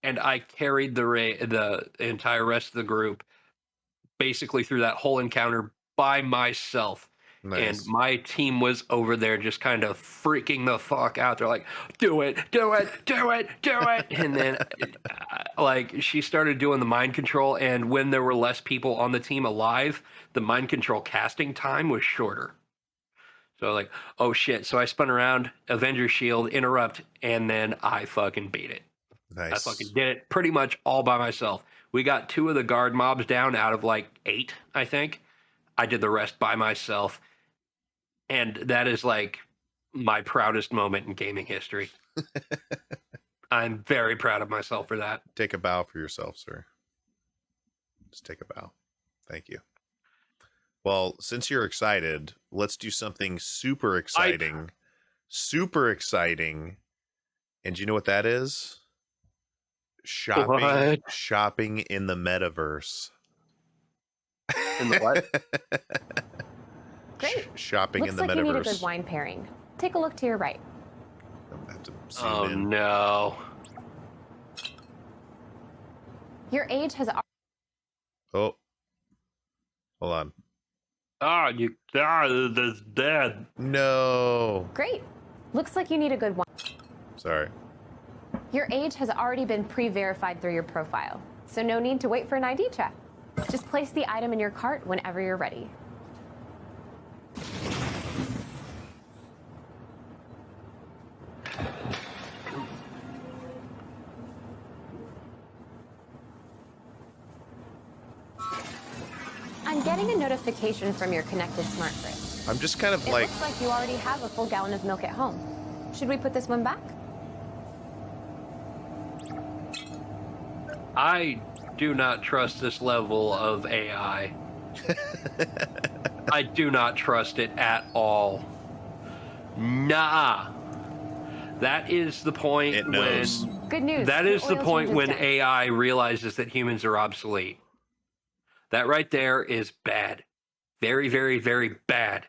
and I carried the entire rest of the group basically through that whole encounter by myself. Nice. And my team was over there just kind of freaking the fuck out. They're like, do it, do it, do it, do it. And then like she started doing the mind control. And when there were less people on the team alive, the mind control casting time was shorter. So like, oh shit. So I spun around, Avenger Shield, interrupt, and then I fucking beat it. Nice. I fucking did it pretty much all by myself. We got 2 of the guard mobs down out of like 8, I think. I did the rest by myself. And that is like my proudest moment in gaming history. I'm very proud of myself for that. Take a bow for yourself, sir. Just take a bow. Thank you. Well, since you're excited, let's do something super exciting. Super exciting. And you know what that is? Shopping in the metaverse. In the what? Great. Shopping Looks in the like metaverse. you need a good wine pairing. Take a look to your right. I have to zoom Oh in. no. Your age has Oh. Hold on. That's dead. No. great. Looks like you need a good wine. Sorry. Your age has already been pre-verified through your profile, so no need to wait for an ID check. Just place the item in your cart whenever you're ready. I'm getting a notification from your connected smart fridge. I'm just kind of It like, looks like you already have a full gallon of milk at home. Should we put this one back? I do not trust this level of AI. I do not trust it at all. Nah. That is the point It knows. when Good news. that your is the oil point change is when done. AI realizes that humans are obsolete. That right there is bad. Very, very, very bad.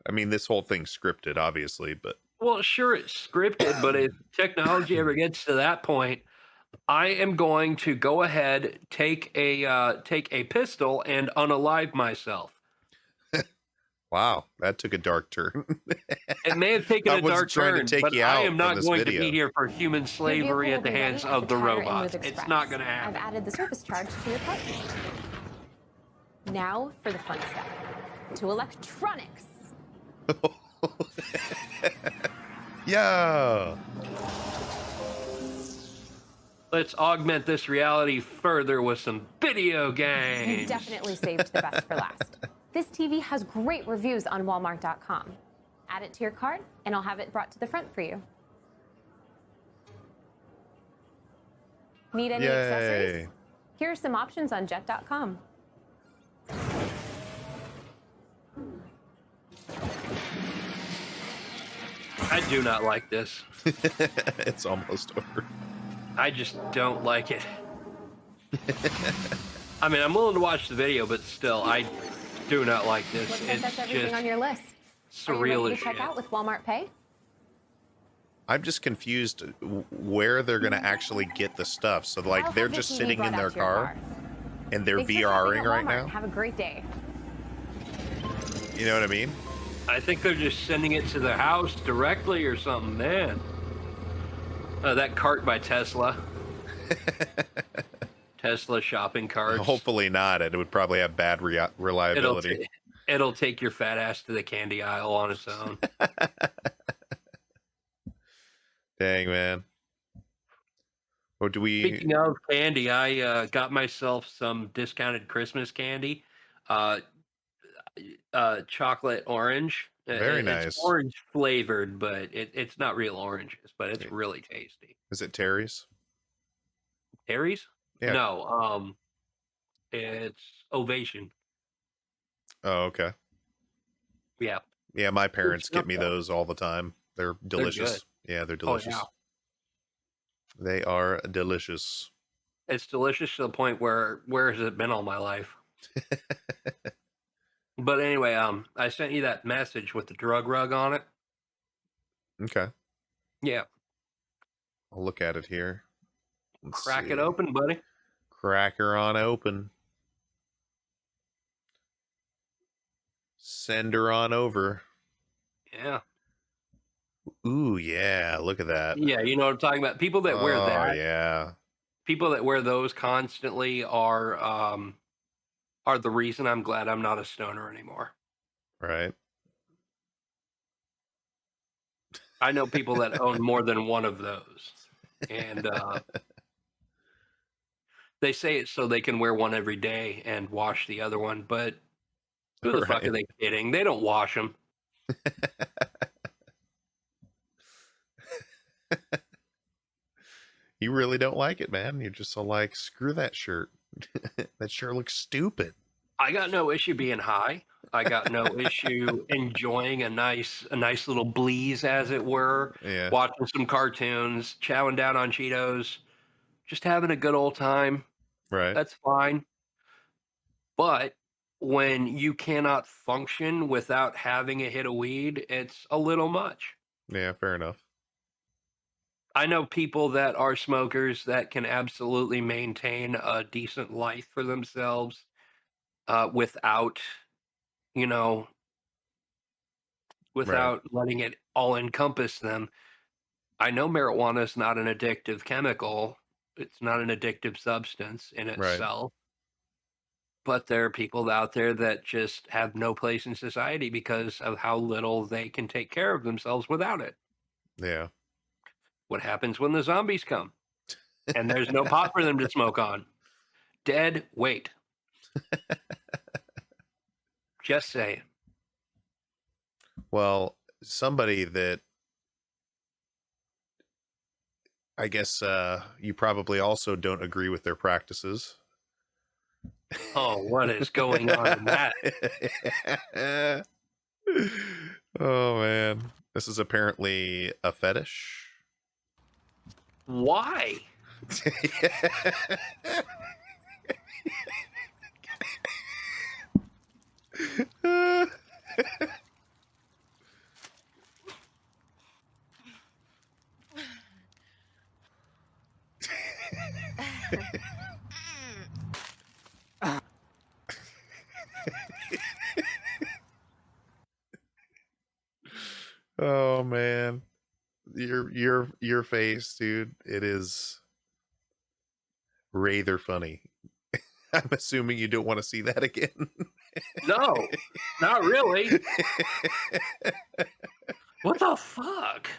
I mean, this whole thing's scripted, obviously, but Well, sure, it's scripted, but if technology ever gets to that point, I am going to go ahead, take a pistol, and unalive myself. wow, that took a dark turn. It may have taken I a wasn't dark trying to turn, take but you I out am from not this going to video. be here for human slavery Your at the vehicle will be hands ready of at the Tire and robots. Move It's Express. not going to happen. I've added the service charge to your cart. Now for the fun stuff. To electronics. Yeah. Let's augment this reality further with some video You games. definitely saved the best for last. This TV has great reviews on Walmart.com. Add it to your cart, and I'll have it brought to the front for you. Need any Yay. accessories? Here are some options on Jet.com. I do not like this. It's almost over. I just don't like it. I mean, I'm willing to watch the video, but still, I do not like this. Looks like It's that's everything just on your list. Are you surreal ready as to check shit. out with Walmart Pay? I'm just confused where they're going to actually get the stuff. So, like, I'll they're have the just TV sitting in brought their out to your car and they're Thanks for shopping VRing at right Walmart. now. Have a great day. You know what I mean? I think they're just sending it to their house directly or something, man. That cart by Tesla. Tesla shopping carts. Hopefully not. It would probably have bad reliability. It'll take your fat ass to the candy aisle on its own. Dang, man. Or do we? Speaking of candy, I got myself some discounted Christmas candy, uh, chocolate orange. Very It's nice. orange flavored, but it's not real oranges, but it's really tasty. Is it Terry's? Terry's? Yeah. No, it's Ovation. Oh, okay. Yeah. Yeah, my parents stuff, get me though. those all the time. They're delicious. Yeah, they're delicious. yeah. They are delicious. It's delicious to the point where has it been all my life? But anyway, I sent you that message with the drug rug on it. Okay. Yeah. I'll look at it here. Crack it open, buddy. Crack her on open. Send her on over. Yeah. Ooh, yeah. Look at that. Yeah, you know what I'm talking about. People that wear that. Yeah. People that wear those constantly are the reason I'm glad I'm not a stoner anymore. Right. I know people that own more than one of those. And they say it so they can wear one every day and wash the other one, but who the fuck are they kidding? They don't wash them. You really don't like it, man. You're just so like, screw that shirt. That shirt looks stupid. I got no issue being high. I got no issue enjoying a nice little bleeze, as it were. Yeah. Watching some cartoons, chowing down on Cheetos, just having a good old time. Right. That's fine. But when you cannot function without having a hit of weed, it's a little much. Yeah, fair enough. I know people that are smokers that can absolutely maintain a decent life for themselves without, without letting it all encompass them. I know marijuana is not an addictive chemical. It's not an addictive substance in itself. But there are people out there that just have no place in society because of how little they can take care of themselves without it. Yeah. What happens when the zombies come and there's no pot for them to smoke on? Dead weight. Just saying. Well, somebody that I guess you probably also don't agree with their practices. Oh, what is going on in that? Oh, man. This is apparently a fetish. Why? Oh man, your face, dude. It is rather funny. I'm assuming you don't want to see that again. No, not really. What the fuck?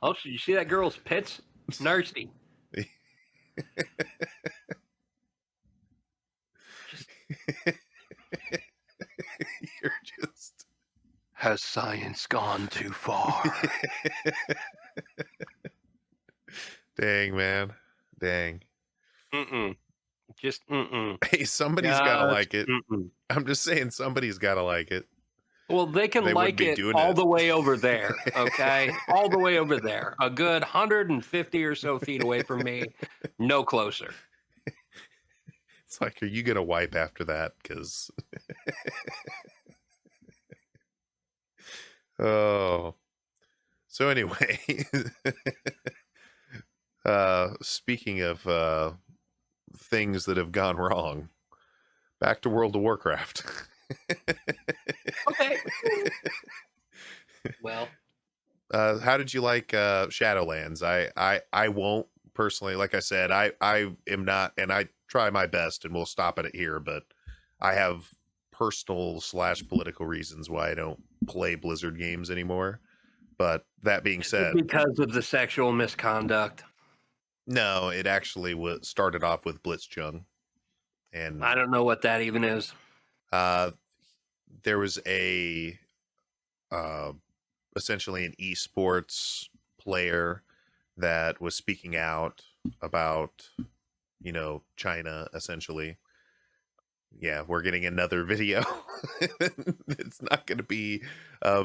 Oh, should you see that girl's pits? Nasty. You're just. Has science gone too far? Dang, man. Dang. Just Hey, somebody's gotta like it. Mm-mm. I'm just saying somebody's gotta like it. Well, they can like it all the way over there, okay? All the way over there. A good 150 or so feet away from me. No closer. It's like, are you gonna wipe after that? Because oh, so anyway, speaking of things that have gone wrong, back to World of Warcraft. Okay. Well, how did you like Shadowlands? I won't personally, like I said, I am not, and I try my best, and we'll stop at it here, but I have personal / political reasons why I don't play Blizzard games anymore. But that being said, Because of the sexual misconduct. no, it actually started off with Blitzchung, and I don't know what that even is. there was a essentially an esports player that was speaking out about, China, essentially. Yeah, we're getting another video. It's not going to be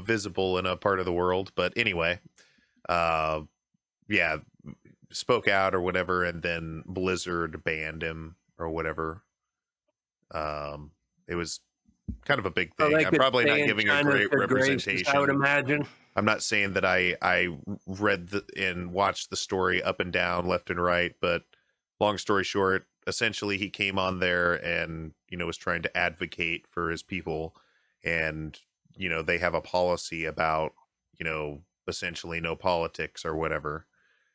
visible in a part of the world, but anyway, yeah, spoke out or whatever, and then Blizzard banned him or whatever. It was kind of a big So thing. they I'm could probably stay not in giving a China great for grace, representation. I would imagine. I'm not saying that I read and watched the story up and down, left and right, but long story short, essentially he came on there and, was trying to advocate for his people, and, they have a policy about, essentially no politics or whatever.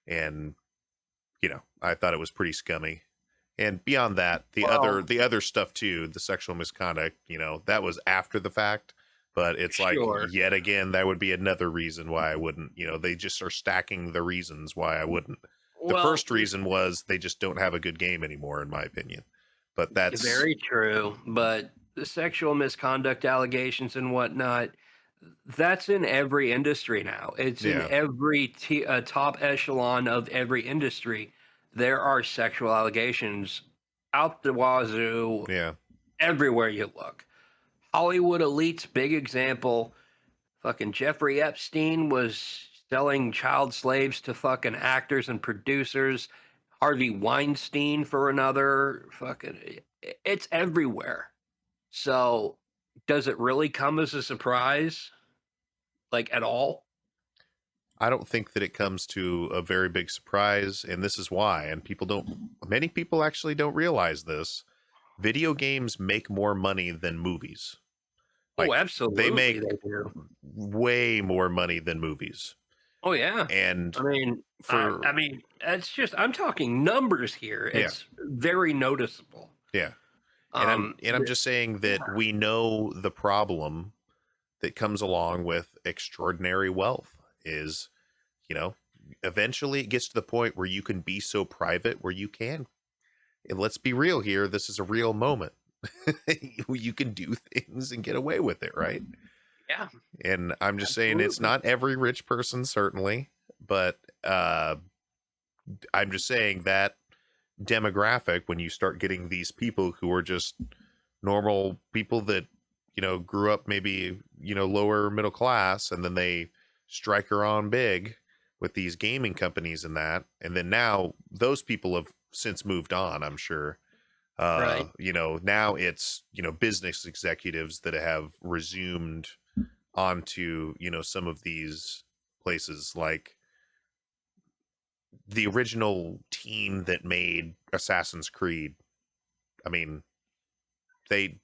And, I thought it was pretty scummy. And beyond that, the other stuff too, the sexual misconduct, that was after the fact. But it's like, yet again, that would be another reason why I wouldn't. They just are stacking the reasons why I wouldn't. The first reason was they just don't have a good game anymore, in my opinion. But that's very true. But the sexual misconduct allegations and whatnot, that's in every industry now. It's in every top echelon of every industry. There are sexual allegations out the wazoo. Yeah. Everywhere you look. Hollywood elite's big example. Fucking Jeffrey Epstein was selling child slaves to fucking actors and producers. Harvey Weinstein for another. Fucking, it's everywhere. So, does it really come as a surprise? Like, at all? I don't think that it comes to a very big surprise, and this is why. And many people actually don't realize this. Video games make more money than movies. Like, absolutely. They make way more money than movies. Oh yeah. And I mean, it's just, I'm talking numbers here. It's very noticeable. Yeah. And I'm just saying that we know the problem that comes along with extraordinary wealth is, eventually it gets to the point where you can be so private where you can. And let's be real here. This is a real moment. You can do things and get away with it, right? Yeah. And I'm just saying it's not every rich person, certainly, but I'm just saying that demographic, when you start getting these people who are just normal people that, grew up maybe, lower middle class, and then they strike her on big with these gaming companies and that. And then now those people have since moved on, I'm sure. Right. Now it's, business executives that have resumed onto, some of these places, like the original team that made Assassin's Creed. I mean, they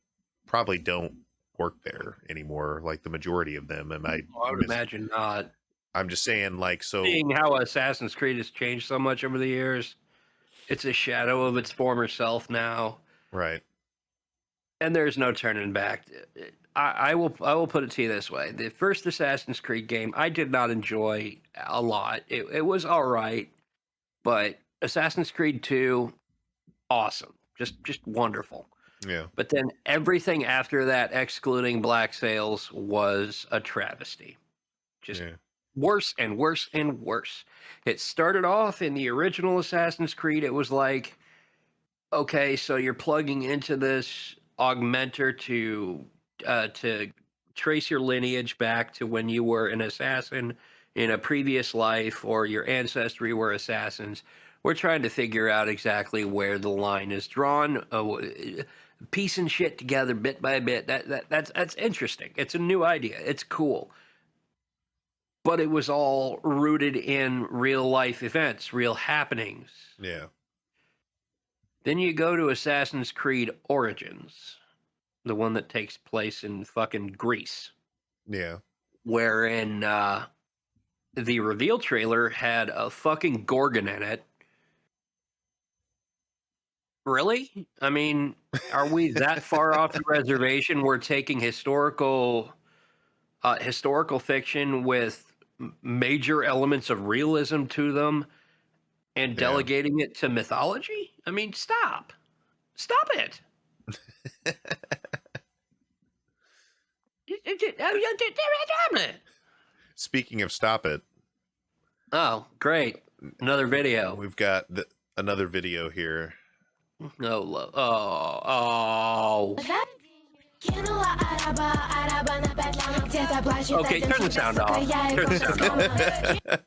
probably don't work there anymore, like the majority of them. I would imagine not. I'm just saying, like, so seeing how Assassin's Creed has changed so much over the years, it's a shadow of its former self now. Right. And there's no turning back. I will put it to you this way. The first Assassin's Creed game I did not enjoy a lot. It was all right, but Assassin's Creed 2, awesome. Just wonderful. Yeah. But then everything after that, excluding Black Sails, was a travesty. Just worse and worse and worse. It started off in the original Assassin's Creed. It was like, okay, so you're plugging into this augmenter to trace your lineage back to when you were an assassin in a previous life, or your ancestry were assassins. We're trying to figure out exactly where the line is drawn, piecing shit together bit by bit. That's interesting. It's a new idea. It's cool. But it was all rooted in real life events, real happenings. Yeah. Then you go to Assassin's Creed Origins, the one that takes place in fucking Greece. Yeah. Wherein the reveal trailer had a fucking Gorgon in it. Really? I mean, are we that far off the reservation? We're taking historical fiction with major elements of realism to them and delegating it to mythology. I mean, stop it. Speaking of stop it, Oh, great. Another video. we've got another video here. No love. Oh. Okay, turn the sound off. Turn the sound off.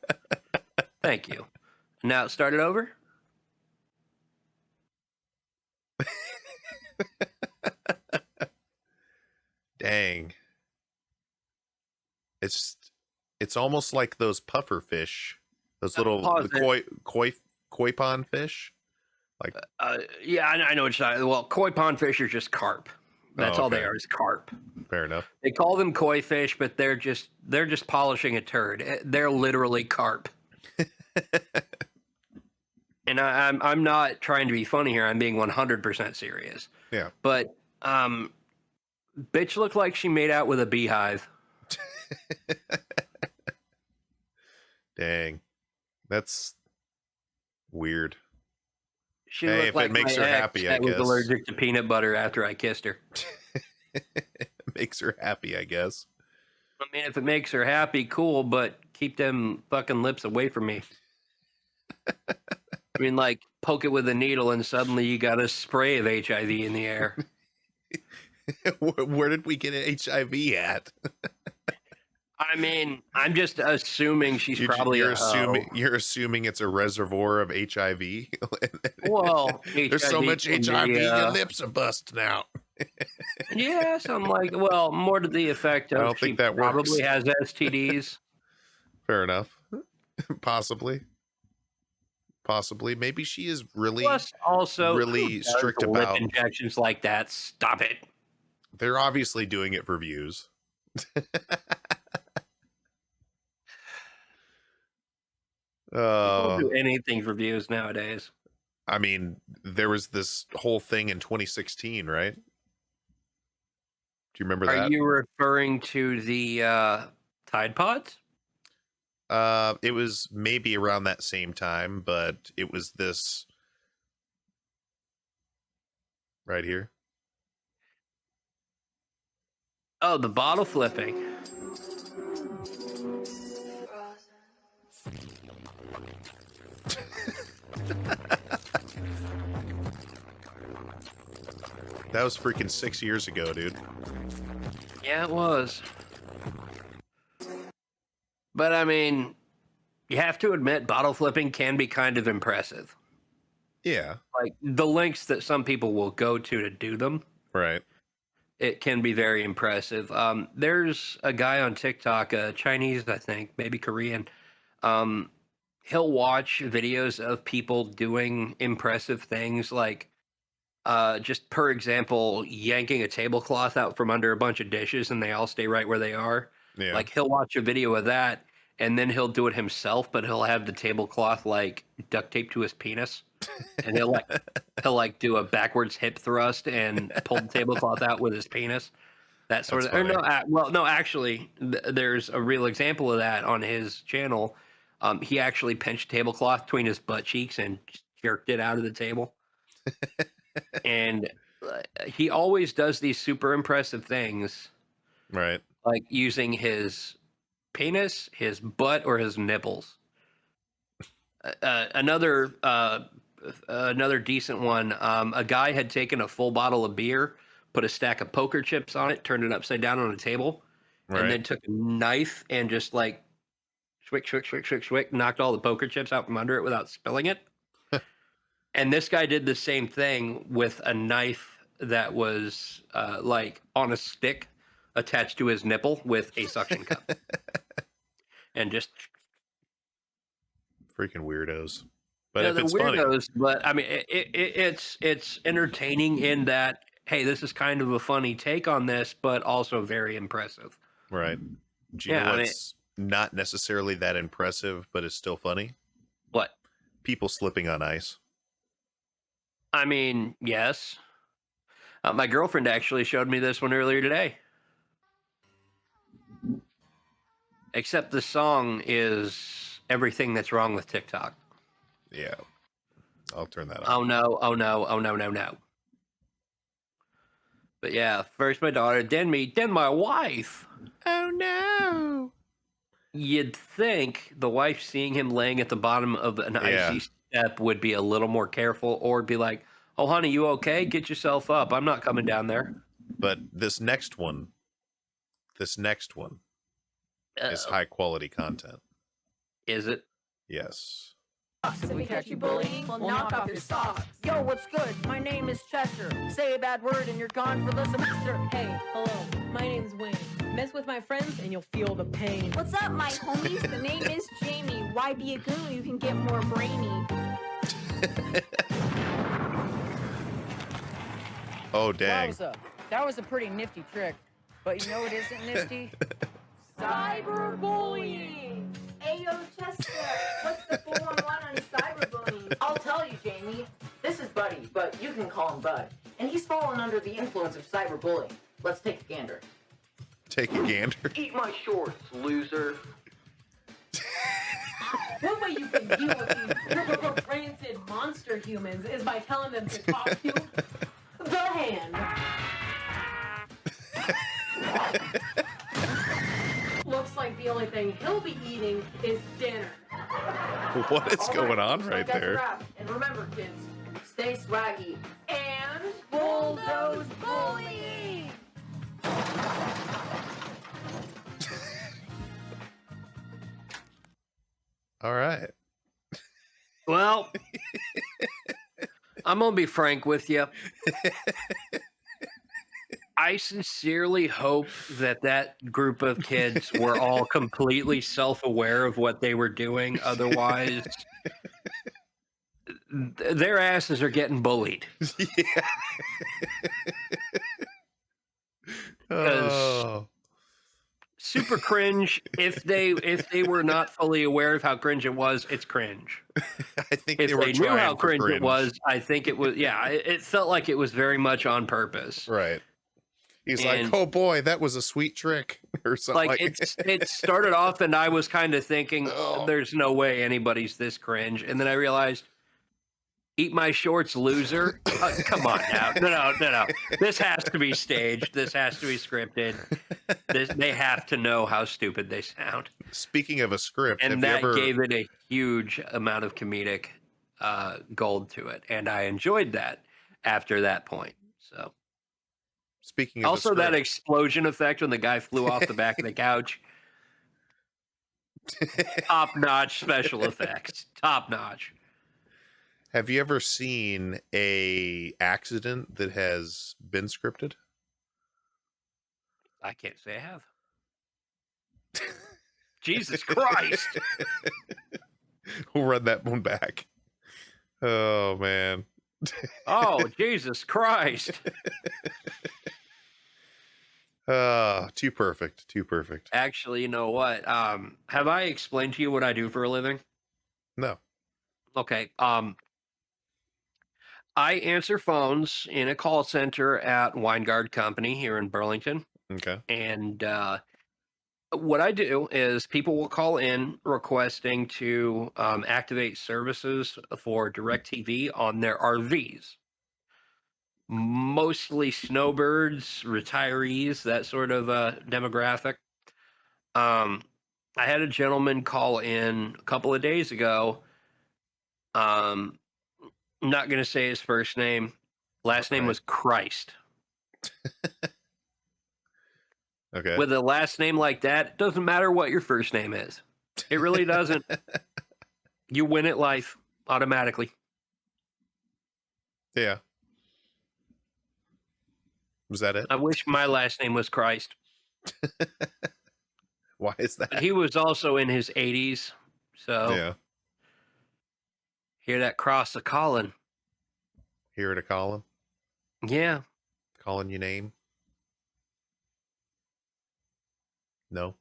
Thank you. Now start it over. Dang. It's almost like those puffer fish, those little koi pond fish. Like, yeah, I know what you're saying. Well, koi pond fish are just carp. That's all they are, is carp. Fair enough. They call them koi fish, but they're just polishing a turd. They're literally carp. And I'm not trying to be funny here. I'm being 100% serious. Yeah. But bitch looked like she made out with a beehive. Dang. That's weird. She Hey, looked if like it makes my her ex happy, I that was guess. allergic to peanut butter after I kissed her. Makes her happy, I guess. I mean, if it makes her happy, cool, but keep them fucking lips away from me. I mean, like, poke it with a needle and suddenly you got a spray of HIV in the air. Where did we get HIV at? I mean, I'm just assuming she's probably you're a hoe. assuming it's a reservoir of HIV. Well, there's so much can HIV, be, your lips are busting out. Yes, I'm like, well, more to the effect of I don't she think that probably works. has STDs. Fair enough. Possibly. Maybe she is really Plus, also, really who does strict lip about. injections like that. Stop it. They're obviously doing it for views. People do anything for views nowadays. I mean, there was this whole thing in 2016, right? Do you remember that? Are you referring to the Tide Pods? It was maybe around that same time, but it was this right here. Oh, the bottle flipping. That was freaking 6 years ago, dude. Yeah, it was. But I mean, you have to admit, bottle flipping can be kind of impressive. Yeah. Like the lengths that some people will go to do them. Right. It can be very impressive. There's a guy on TikTok, Chinese, I think, maybe Korean. He'll watch videos of people doing impressive things, like just per example, yanking a tablecloth out from under a bunch of dishes and they all stay right where they are. Yeah. Like he'll watch a video of that and then he'll do it himself, but he'll have the tablecloth like duct taped to his penis. And he'll do a backwards hip thrust and pull the tablecloth out with his penis. That sort That's of. Or funny. no, actually, there's a real example of that on his channel. He actually pinched tablecloth between his butt cheeks and jerked it out of the table. And he always does these super impressive things, Right. like using his penis, his butt, or his nipples. Another decent one. A guy had taken a full bottle of beer, put a stack of poker chips on it, turned it upside down on a table, Right. and then took a knife and just like swick, knocked all the poker chips out from under it without spilling it. And this guy did the same thing with a knife that was like on a stick attached to his nipple with a suction cup. And just Freaking weirdos. But yeah, if they're it's weirdos, but I mean, it's entertaining in that, hey, this is kind of a funny take on this, but also very impressive. funny, right? Do you Yeah, know I mean- what's not necessarily that impressive, but is still funny? What? People slipping on ice. I mean, yes. My girlfriend actually showed me this one earlier today. Except the song is everything that's wrong with TikTok. Yeah. I'll turn that Oh off. no, oh no, oh no, no, no. But yeah, first my daughter, then me, then my wife. Oh no. You'd think the wife seeing him laying at the bottom of an icy step would be a little more careful, or be like, oh honey, you okay? Get yourself up. I'm not coming down there. But this next one is high quality content. Is it? Yes. If we catch you bullying, we'll knock off your socks. Yo, what's good? My name is Chester. Say a bad word and you're gone for the semester. Hey, hello. My name's Wayne. Mess with my friends and you'll feel the pain. What's up, my homies? The name is Jamie. Why be a goon? You can get more brainy. Oh, dang. That was a pretty nifty trick. But you know what isn't nifty? Cyberbullying. Ayo, Chester. What's the 411 on cyberbullying? I'll tell you, Jamie. This is Buddy, but you can call him Bud. And he's fallen under the influence of cyberbullying. Let's take a gander. Take a gander. Eat my shorts, loser. One way you can deal with these rancid monster humans is by telling them to talk to the hand. Looks like the only thing he'll be eating is dinner. What is going on so right that's a there? wrap. And remember, kids, stay swaggy. And Bulldoze bullying. All right. Well, I'm gonna be frank with you. I sincerely hope that group of kids were all completely self-aware of what they were doing. Otherwise, their asses are getting bullied. Yeah. Oh. Super cringe. If they were not fully aware of how cringe it was, it's cringe. I think If they were they knew trying how for cringe it was, I think it was. Yeah, it felt like it was very much on purpose. Right. He's And- like, oh boy, that was a sweet trick, or something. Like it started off, and I was kind of thinking, Oh. "There's no way anybody's this cringe," and then I realized, "Eat my shorts, loser!" Come on now, no. This has to be staged. This has to be scripted. They have to know how stupid they sound, Speaking of a script, and have that you ever gave it a huge amount of comedic gold to it, and I enjoyed that after that point. So. speaking of Also, a that script, explosion effect when the guy flew off the back of the couch. Top notch special effects. Top notch. have you ever seen a accident that has been scripted? I can't say I have. Jesus Christ. We'll run that one back. Oh man. Oh, Jesus Christ. Too perfect. Too perfect. Actually, you know what? Have I explained to you what I do for a living? No. Okay. I answer phones in a call center at Weingard Company here in Burlington. Okay. And what I do is people will call in requesting to activate services for DirecTV on their RVs. Mostly snowbirds, retirees, that sort of demographic. I had a gentleman call in a couple of days ago. Not going to say his first name. Last name Right. was Christ. Okay. With a last name like that, it doesn't matter what your first name is. It really doesn't. You win at life automatically. Yeah. Was that it? I wish my last name was Christ. Why is But that? he was also in his 80s. So Yeah. hear that cross a calling. Here to call him. Yeah. Calling your name. No.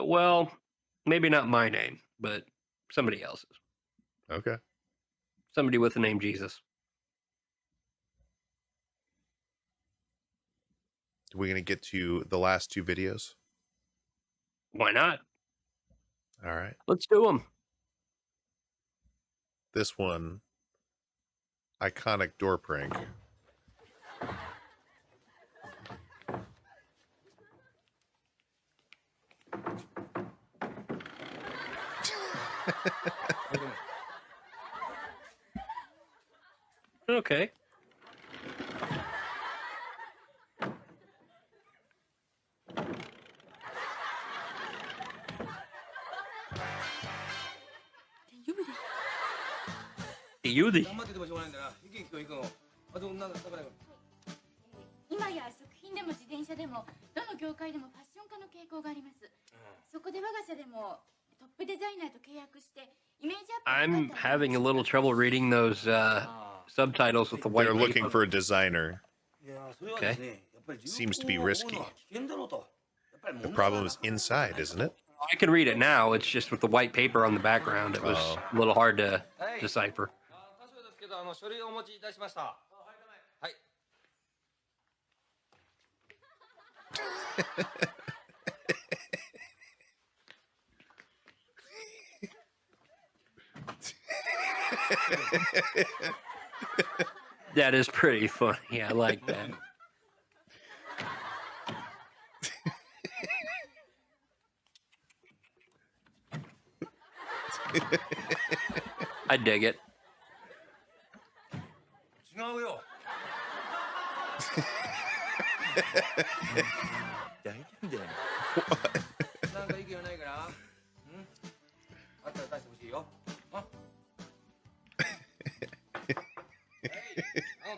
Well, maybe not my name, but somebody else's. Okay. Somebody with the name Jesus. We're gonna get to the last two videos. Why not? All right. Let's do them. This one, iconic door prank. Okay. Yudi. 今や食品でも自転車でもどの業界でもファッション化の傾向があります。そこで我が社でもトップデザイナーと契約してイメージアップ。 I'm having a little trouble reading those subtitles with the white They're looking paper. for a designer. Okay. Seems to be risky. The problem is inside, isn't it? I can read it now. It's just with the white paper on the background. It was a little hard to decipher. That is pretty funny. I like that. I dig it. 違うよ。大丈夫だよ。なんか意見はないから。あったら出してほしいよ。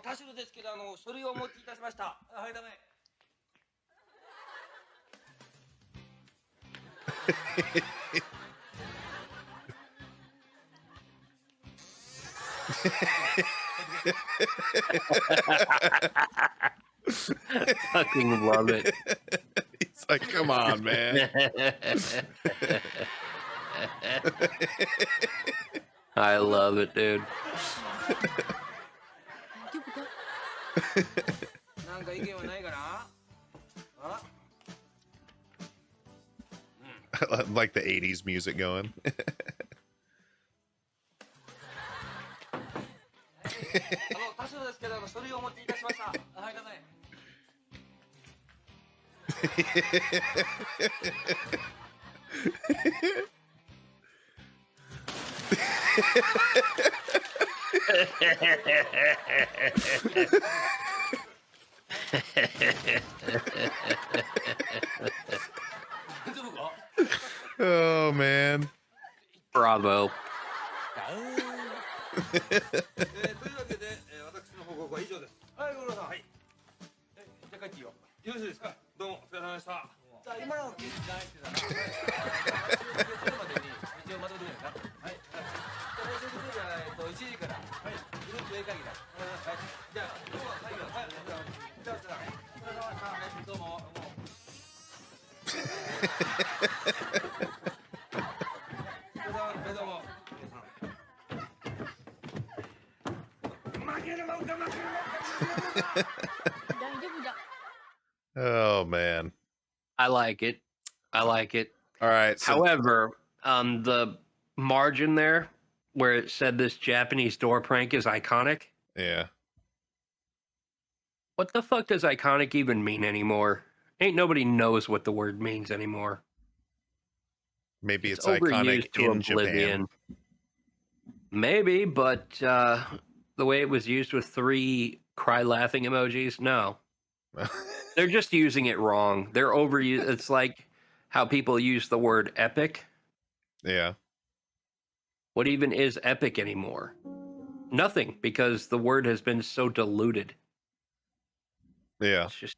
田代ですけど書類をお持ちいたしました。はい、ダメ。Fucking love it. He's like, come on, man. I love it, dude. なんか意見はないかな。Like the 80s music going. 田代ですけど書類をお持ちいたしました。はい、ダメ。Oh, man. Bravo. というわけで、私の報告は以上です。はい、ご苦労さん。はい。じゃあ帰っていいよ。よろしいですか。どうもお疲れ様でした。じゃあ今の決断してたら、月曜までに一応まとめてください。はい。来週月曜日は1時から、はい。グループ A 会議だ。はい。じゃあ今日は会議は、はい。じゃあお疲れ様でした。はい。どうも。どうも。Oh, man. I like it. I like it. All right. So However, the margin there where it said this Japanese door prank is iconic. yeah. What the fuck does iconic even mean anymore? Ain't nobody knows what the word means anymore. Maybe it's overused iconic to in oblivion. Japan. Maybe, but the way it was used with 3 cry laughing emojis, no. They're just using it wrong. They're overused. It's like how people use the word epic. Yeah. What even is epic anymore? Nothing, because the word has been so diluted. Yeah. It's just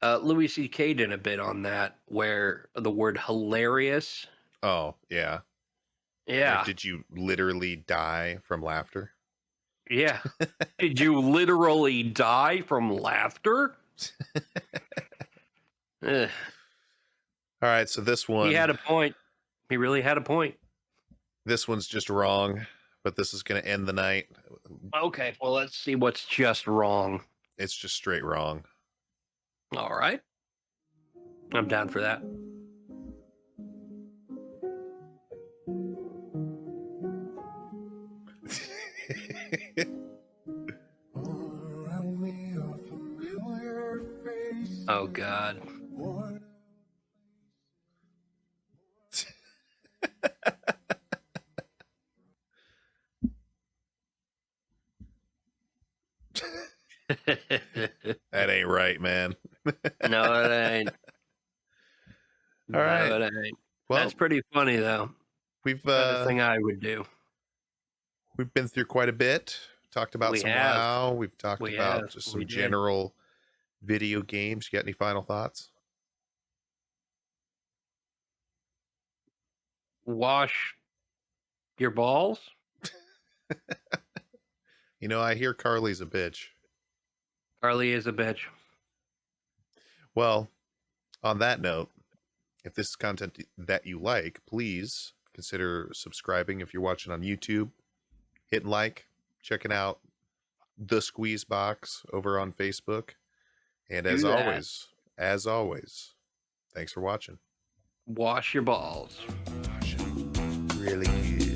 Louis C.K. did a bit on that, where the word hilarious. Oh, yeah. Yeah. Like, did you literally die from laughter? Yeah. Did you literally die from laughter? Ugh. All right, so this one, He had a point. He really had a point. this one's just wrong, but this is going to end the night. Okay, well, let's see what's just wrong. It's just straight wrong. All right. I'm down for that. Oh God. That ain't right, man. No, it ain't. All right. No, it ain't. Well, that's pretty funny though. We've Kind of thing I would do. We've been through quite a bit. Talked about We some have. WoW. We've talked We about have. just We some did. general video games. You got any final thoughts? Wash your balls. You know, I hear Carly's a bitch. Carly is a bitch. Well, on that note, if this is content that you like, please consider subscribing if you're watching on YouTube. Hitting like, checking out the Squeeze Box over on Facebook. And Do as that. always, thanks for watching. Wash your balls. Really good.